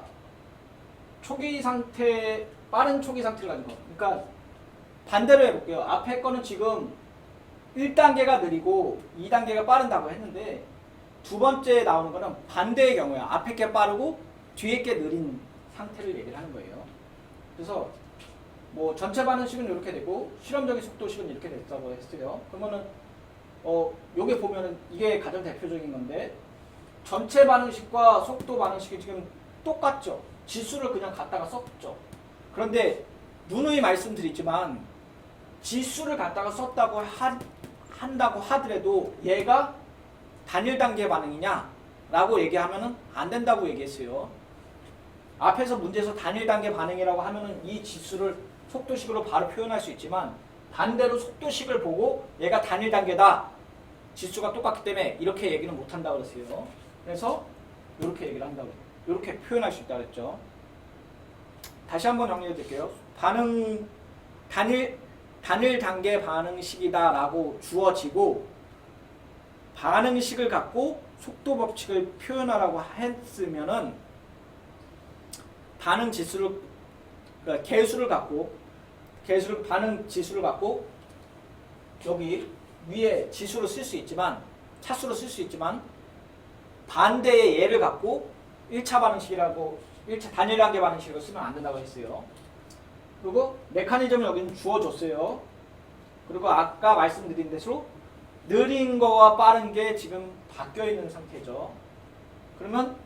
초기 상태, 빠른 초기 상태를 가진 거. 그러니까 반대로 해볼게요. 앞에 거는 지금 1단계가 느리고 2단계가 빠른다고 했는데 두 번째 나오는 거는 반대의 경우야. 앞에 게 빠르고 뒤에 게 느린 상태를 얘기를 하는 거예요. 그래서 뭐 전체 반응식은 이렇게 되고 실험적인 속도식은 이렇게 됐다고 했어요. 그러면은 요게 보면은 이게 가장 대표적인 건데 전체 반응식과 속도 반응식이 지금 똑같죠. 지수를 그냥 갖다가 썼죠. 그런데 누누이 말씀드리지만 지수를 갖다가 썼다고 한다고 하더라도 얘가 단일 단계 반응이냐 라고 얘기하면은 안 된다고 얘기했어요. 앞에서 문제에서 단일 단계 반응이라고 하면은 이 지수를 속도식으로 바로 표현할 수 있지만 반대로 속도식을 보고 얘가 단일 단계다. 지수가 똑같기 때문에 이렇게 얘기는 못 한다고 그랬어요. 그래서 이렇게 얘기를 한다고 이렇게 표현할 수 있다고 그랬죠. 다시 한번 정리해 드릴게요. 단일 단계 반응식이다라고 주어지고 반응식을 갖고 속도 법칙을 표현하라고 했으면은 반응 지수를 그러니까 개수를 갖고 반응 지수를 갖고 여기 위에 지수로 쓸 수 있지만 차수로 쓸 수 있지만 반대의 얘를 갖고 1차 반응식이라고 1차 단일 단계 반응식으로 쓰면 안 된다고 했어요. 그리고 메커니즘을 여기는 주어줬어요. 그리고 아까 말씀드린 대로 느린 거와 빠른 게 지금 바뀌어 있는 상태죠. 그러면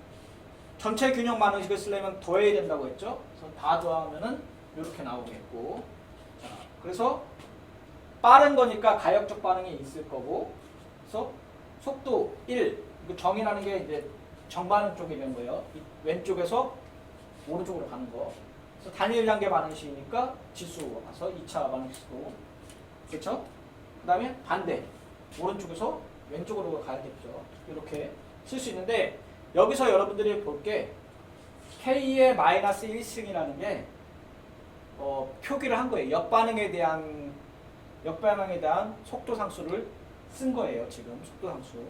전체 균형 반응식을 쓰려면 더해야 된다고 했죠. 그래서 다 더하면은 이렇게 나오겠고, 자, 그래서 빠른 거니까 가역적 반응이 있을 거고, 그래서 속도 1, 정이라는 게 이제 정반응 쪽이 된 거예요. 왼쪽에서 오른쪽으로 가는 거. 그래서 단일 단계 반응식이니까 지수가 가서 2차 반응식으로, 그렇죠? 그 다음에 반대, 오른쪽에서 왼쪽으로 가야겠죠. 이렇게 쓸 수 있는데 여기서 여러분들이 볼 게 K의 마이너스 1승이라는 게 표기를 한 거예요. 역반응에 대한 속도 상수를 쓴 거예요. 지금 속도 상수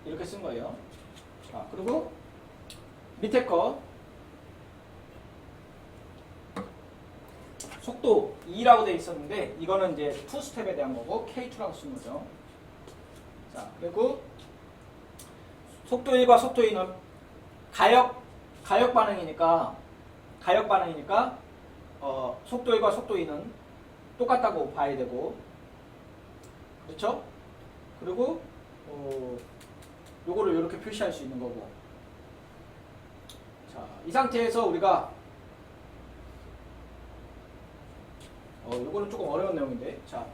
이렇게 쓴 거예요. 자, 그리고 밑에 거 속도 2라고 되어 있었는데 이거는 이제 2스텝에 대한 거고 K2라고 쓴 거죠. 자, 그리고 속도 1과 속도 2는 가역 반응이니까 속도 1과 속도 2는 똑같다고 봐야 되고, 그렇죠? 그리고 요거를 이렇게 표시할 수 있는 거고. 자, 이 상태에서 우리가 요거는 조금 어려운 내용인데, 자,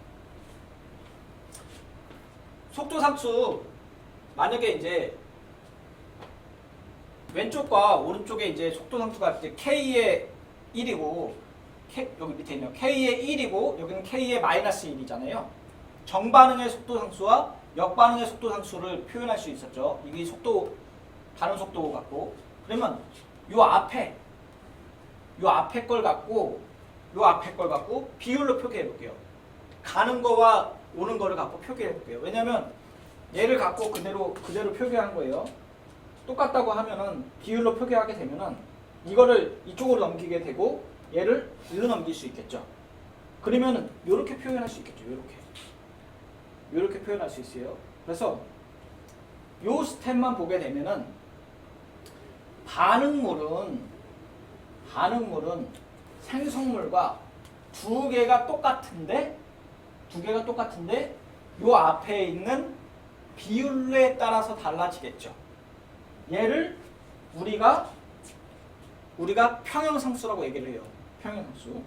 속도 상수 만약에 이제 왼쪽과 오른쪽에 이제 속도 상수가 이제 K의 1이고 여기 밑에 있네요. K의 1이고 여기는 K의 마이너스 1이잖아요. 정반응의 속도 상수와 역반응의 속도 상수를 표현할 수 있었죠. 이게 속도 반응 속도 같고, 그러면 요 앞에 걸 갖고 비율로 표기해 볼게요. 가는 거와 오는 거를 갖고 표기해 볼게요. 왜냐면 얘를 갖고 그대로 표기한 거예요. 똑같다고 하면은 비율로 표기하게 되면은 이거를 이쪽으로 넘기게 되고 얘를 일로 넘길 수 있겠죠. 그러면은 이렇게 표현할 수 있겠죠. 이렇게 표현할 수 있어요. 그래서 요 스텝만 보게 되면은 반응물은 생성물과 두 개가 똑같은데 요 앞에 있는 비율에 따라서 달라지겠죠. 얘를 우리가 평형상수라고 얘기를 해요. 평형상수.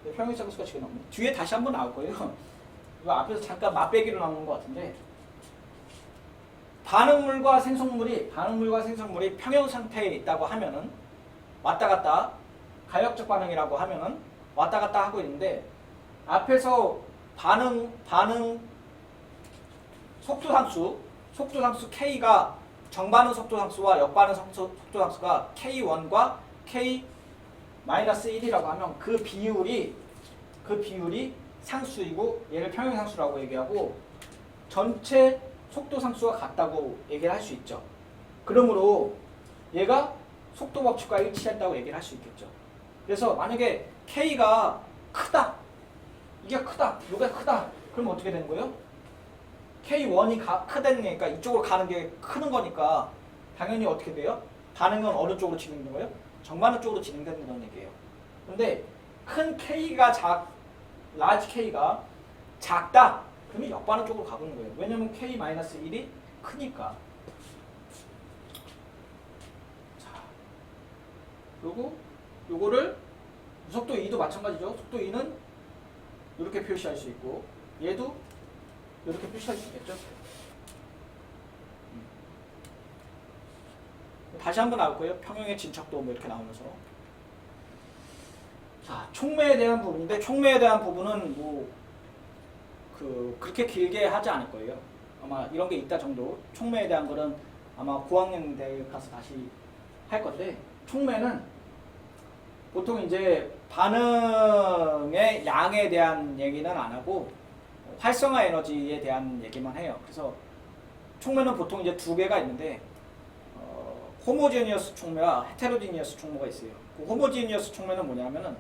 평형이상 상수가 지금 나옵니다. 뒤에 다시 한번 나올 거예요. 이거 앞에서 잠깐 맛배기로 나오는 것 같은데 반응물과 생성물이 평형 상태에 있다고 하면은 왔다 갔다 가역적 반응이라고 하면은 왔다 갔다 하고 있는데 앞에서 반응 속도상수 K가 정반응 속도상수와 역반응 속도상수가 K1과 K-1이라고 하면 그 비율이 상수이고 얘를 평형상수라고 얘기하고 전체 속도상수가 같다고 얘기를 할 수 있죠. 그러므로 얘가 속도 법칙과 일치한다고 얘기를 할 수 있겠죠. 그래서 만약에 K가 크다. 이게 크다. 이게 크다. 그럼 어떻게 되는 거예요? K1이 크다는 거니까 이쪽으로 가는 게 크는 거니까 당연히 어떻게 돼요? 반응은 어느 쪽으로 진행되는 거예요? 정반응 쪽으로 진행된다는 얘기예요. 근데 큰 K가 라지 K가 작다. 그러면 역반응 쪽으로 가보는 거예요. 왜냐면 K-1이 크니까. 자, 그리고 요거를 속도 2도 마찬가지죠. 속도 2는 이렇게 표시할 수 있고 얘도 이렇게 표시할 수 있겠죠. 다시 한번 나올 거예요. 평형의 진척도 뭐 이렇게 나오면서. 자, 촉매에 대한 부분인데 촉매에 대한 부분은 뭐 그렇게 길게 하지 않을 거예요. 아마 이런 게 있다 정도. 촉매에 대한 거는 아마 고학년대 가서 다시 할 건데 촉매는 보통 이제 반응의 양에 대한 얘기는 안 하고 활성화 에너지에 대한 얘기만 해요. 그래서 촉매는 보통 이제 두 개가 있는데 호모제니어스 촉매와 헤테로지니어스 촉매가 있어요. 그 호모제니어스 촉매는 뭐냐면은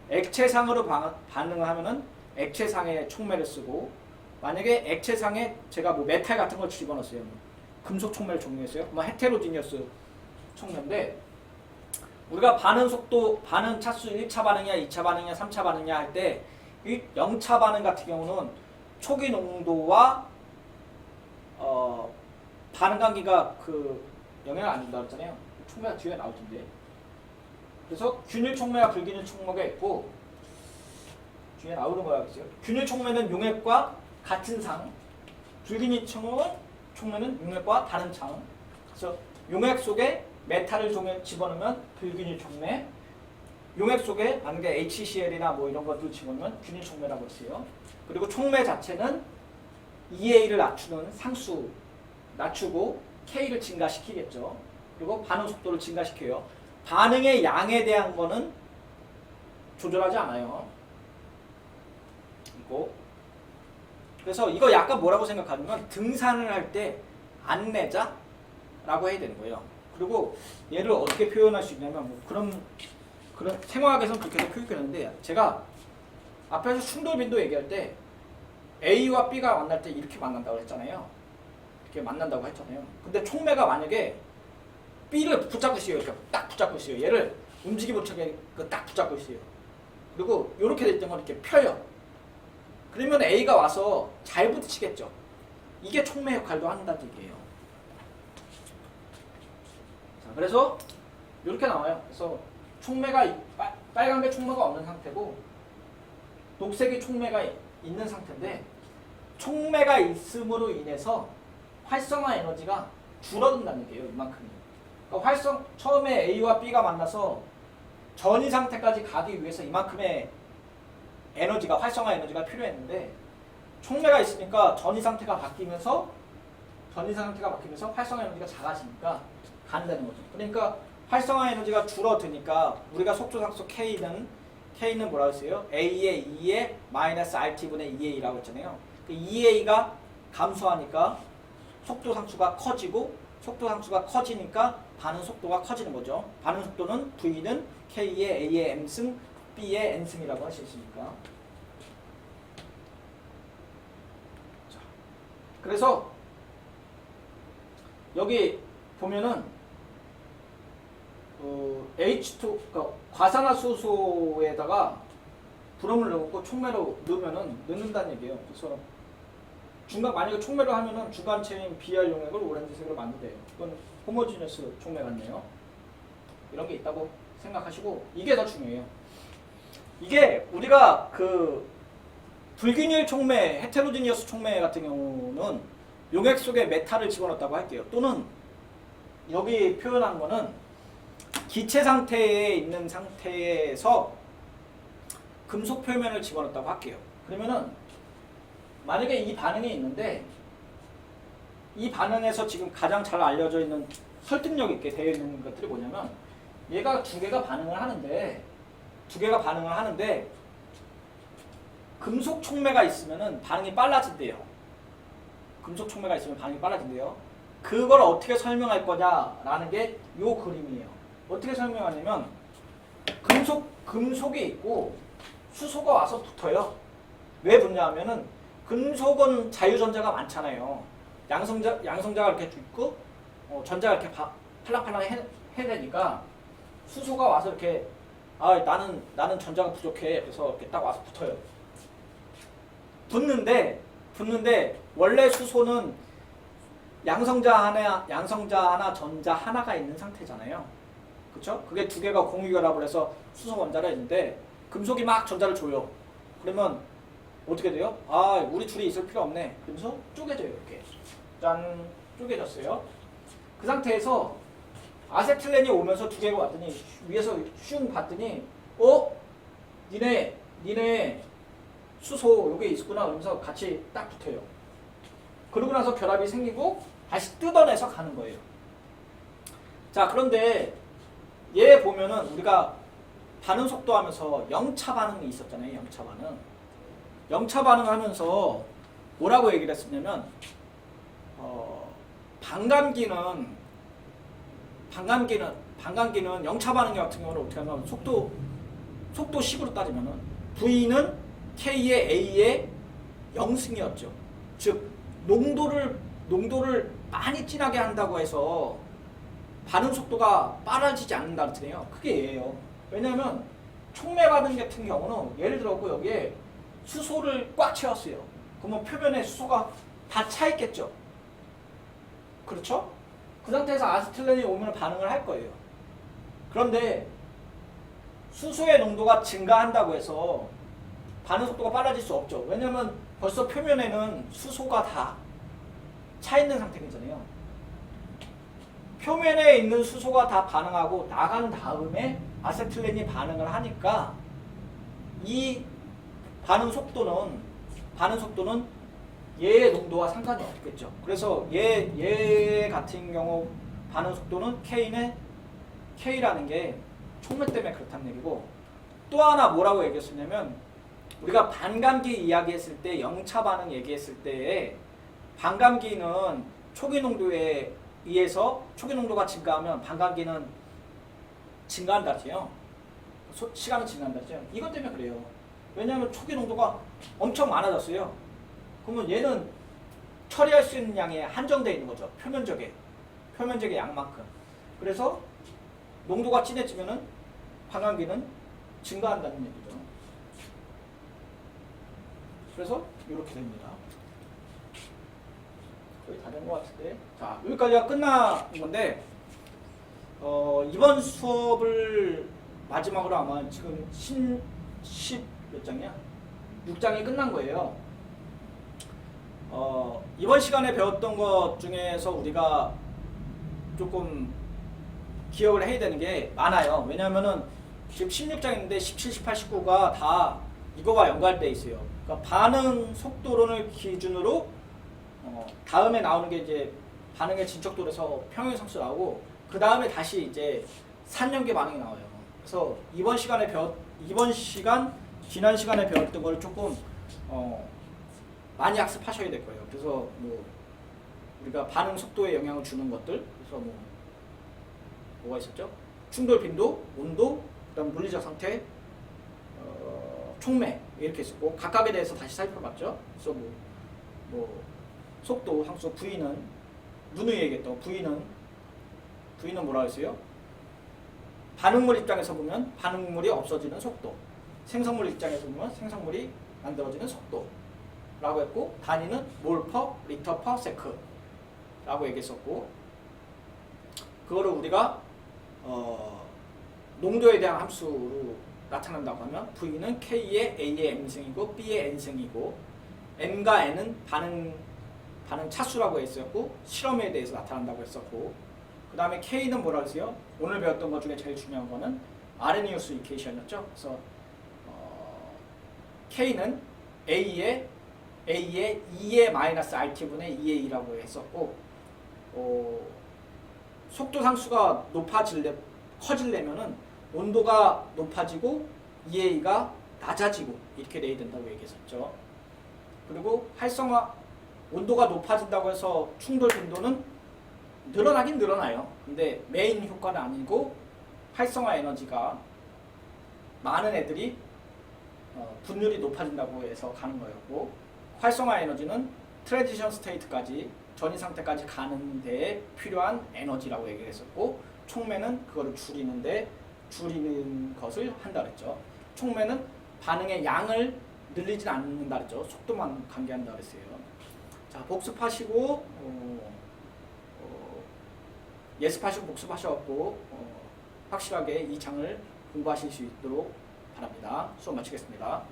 액체상으로 반응을 하면은 액체상의 촉매를 쓰고 만약에 액체상에 제가 뭐 메탈 같은 걸 집어넣었어요. 뭐 금속 촉매를 종료했어요. 뭐 헤테로지니어스 촉매인데 우리가 반응 속도, 반응 차수 1차 반응이야, 2차 반응이야, 3차 반응이야 할 때 이 0차 반응 같은 경우는 초기 농도와 반응 관계가 영향을 안 준다고 했잖아요. 촉매가 뒤에 나올 텐데. 그래서 균일 촉매와 불균일 촉매가 있고 뒤에 나오는 거라겠어요. 균일 촉매는 용액과 같은 상, 불균일 촉매는 용액과 다른 상. 그래서 용액 속에 메탈을 집어넣으면 불균일 촉매, 용액 속에 만약에 HCl이나 뭐 이런 것들 집어넣으면 균일 촉매라고 했어요. 그리고 촉매 자체는 EA를 낮추는 상수, 낮추고 K를 증가시키겠죠. 그리고 반응 속도를 증가시켜요. 반응의 양에 대한 거는 조절하지 않아요. 그래서 이거 약간 뭐라고 생각하면 등산을 할 때 안내자라고 해야 되는 거예요. 그리고 얘를 어떻게 표현할 수 있냐면 뭐 그런 생화학에서는 그렇게 해서 표현하는데 제가 앞에서 충돌 빈도 얘기할 때 A와 B가 만날 때 이렇게 만난다고 했잖아요. 이렇게 만난다고 했잖아요. 근데 촉매가 만약에 B를 붙잡고 있어요. 이렇게 딱 붙잡고 있어요. 얘를 움직이 못하게 딱 붙잡고 있어요. 그리고 이렇게 될 때는 이렇게 펴요. 그러면 A가 와서 잘 부딪히겠죠. 이게 촉매 역할도 한다는 얘기예요. 자, 그래서 이렇게 나와요. 그래서 촉매가 빨간 게 촉매가 없는 상태고 녹색이 촉매가 있는 상태인데 촉매가 있음으로 인해서 활성화 에너지가 줄어든다는 얘기예요. 이만큼이. 그러니까 처음에 A와 B가 만나서 전이 상태까지 가기 위해서 이만큼의 활성화 에너지가 필요했는데 촉매가 있으니까 전이 상태가 바뀌면서 활성화 에너지가 작아지니까 간다는 거죠. 그러니까 활성화 에너지가 줄어드니까 우리가 속도상수 K는 뭐라고 했어요? A의 2의 마이너스 RT분의 2A라고 했잖아요. 그 2A가 감소하니까 속도상수가 커지고 속도상수가 커지니까 반응 속도가 커지는 거죠. 반응 속도는 V는 K의 A의 M승, B의 N승이라고 할 수 있으니까. 자, 그래서 여기 보면은 H2, 그러니까 과산화수소에다가 브롬을 넣고 촉매로 넣으면은 넣는다는 얘기예요. 그래서 만약에 촉매로 하면은 중간체인 BR 용액을 오렌지색으로 만든대요. 이건 호모지니어스 촉매 같네요. 이런 게 있다고 생각하시고 이게 더 중요해요. 이게 우리가 그 불균일 촉매, 헤테로지니어스 촉매 같은 경우는 용액 속에 메탈을 집어넣었다고 할게요. 또는 여기 표현한 거는 기체 상태에 있는 상태에서 금속 표면을 집어넣었다고 할게요. 그러면은 만약에 이 반응이 있는데 이 반응에서 지금 가장 잘 알려져 있는 설득력 있게 되어 있는 것들이 뭐냐면 얘가 두 개가 반응을 하는데 금속 촉매가 있으면은 반응이 빨라진대요. 금속 촉매가 있으면 반응이 빨라진대요. 그걸 어떻게 설명할 거냐라는 게 요 그림이에요. 어떻게 설명하냐면 금속이 있고 수소가 와서 붙어요. 왜 붙냐 하면은 금속은 자유전자가 많잖아요. 양성자가 이렇게 있고 전자가 이렇게 팔랑팔랑 해내니까 수소가 와서 이렇게 나는 전자가 부족해. 그래서 이렇게 딱 와서 붙어요. 붙는데 원래 수소는 양성자 하나, 전자 하나가 있는 상태잖아요. 그렇죠? 그게 두 개가 공유결합을 해서 수소 원자가 있는데 금속이 막 전자를 줘요. 그러면 어떻게 돼요? 우리 둘이 있을 필요 없네. 그러면서 쪼개져요. 이렇게 짠 쪼개졌어요. 그 상태에서 아세틸렌이 오면서 두 개가 왔더니 위에서 슝 봤더니 니네 수소 요게 있구나 그러면서 같이 딱 붙어요. 그러고 나서 결합이 생기고 다시 뜯어내서 가는 거예요. 자, 그런데 얘 보면은 우리가 반응 속도 하면서 영차 반응이 있었잖아요. 영차 반응 하면서 뭐라고 얘기를 했었냐면 반감기는 영차 반응 같은 경우는 어떻게 하면 속도 10으로 따지면은 V는 K의 A의 0승이었죠. 즉 농도를 많이 진하게 한다고 해서 반응 속도가 빨라지지 않는다 그러잖아요. 그게 얘예요. 왜냐하면 촉매 반응 같은 경우는 예를 들어 여기에 수소를 꽉 채웠어요. 그러면 표면에 수소가 다 차 있겠죠. 그렇죠? 그 상태에서 아세틸렌이 오면 반응을 할 거예요. 그런데 수소의 농도가 증가한다고 해서 반응 속도가 빨라질 수 없죠. 왜냐하면 벌써 표면에는 수소가 다 차 있는 상태잖아요. 표면에 있는 수소가 다 반응하고 나간 다음에 아세틸렌이 반응을 하니까 이 반응 속도는 얘의 농도와 상관이 없겠죠. 그래서 얘 같은 경우 반응 속도는 K라는 게 촉매 때문에 그렇다는 얘기고, 또 하나 뭐라고 얘기했었냐면 우리가 반감기 이야기했을 때 영차 반응 얘기했을 때 반감기는 초기 농도에 의해서 초기 농도가 증가하면 반감기는 증가한다지요. 시간은 증가한다지요. 이것 때문에 그래요. 왜냐하면 초기 농도가 엄청 많아졌어요. 그러면 얘는 처리할 수 있는 양이 한정되어 있는 거죠. 표면적의 양만큼. 그래서 농도가 진해지면은 반감기는 증가한다는 얘기죠. 그래서 이렇게 됩니다. 거의 다 된 것 같은데. 자, 여기까지가 끝난 건데 이번 수업을 마지막으로 아마 지금 10 몇 장이야? 6장이 끝난 거예요. 이번 시간에 배웠던 것 중에서 우리가 조금 기억을 해야 되는 게 많아요. 왜냐하면은 지금 16장인데 17, 18, 19가 다 이거와 연관되어 있어요. 그러니까 반응 속도론을 기준으로 다음에 나오는 게 이제 반응의 진척도에서 평형상수 나오고, 그 다음에 다시 이제 산연계 반응이 나와요. 그래서 지난 시간에 배웠던 걸 조금 많이 학습하셔야 될 거예요. 그래서 우리가 반응 속도에 영향을 주는 것들, 그래서 뭐가 있었죠? 충돌 빈도, 온도, 그다음 물리적 상태, 촉매 이렇게 있었고, 각각에 대해서 다시 살펴봤죠. 그래서 속도 함수 V는 누누이 얘기했던 V는 뭐라 했어요? 반응물 입장에서 보면 반응물이 없어지는 속도, 생성물 입장에서 보면 생성물이 만들어지는 속도라고 했고, 단위는 몰 퍼 리터 퍼 세크라고 얘기했었고, 그거를 우리가 농도에 대한 함수로 나타난다고 하면 V는 K의 A의 M승이고 B의 N승이고 M과 N은 반응 차수라고 했었고 실험에 대해서 나타난다고 했었고 그 다음에 K는 뭐라 그랬어요? 오늘 배웠던 것 중에 제일 중요한 거는 아레니우스 이퀘이션이었죠. 그래서 K는 A의 2의 마이너스 RT분의 2의 2라고 했었고 속도 상수가 커지려면은 온도가 높아지고 2의 2가 낮아지고 이렇게 돼야 된다고 얘기했었죠. 그리고 온도가 높아진다고 해서 충돌 빈도는 늘어나긴 늘어나요. 근데 메인 효과는 아니고 활성화 에너지가 많은 애들이 분율이 높아진다고 해서 가는 거였고 활성화 에너지는 트랜지션 스테이트까지 전이 상태까지 가는 데 필요한 에너지라고 얘기했었고 촉매는 그거를 줄이는 것을 한다 그랬죠. 촉매는 반응의 양을 늘리진 않는다 그랬죠. 속도만 관계한다 그랬어요. 자, 복습하시고 예습하시고 복습하셔갖고 확실하게 이 장을 공부하실 수 있도록 바랍니다. 수업 마치겠습니다.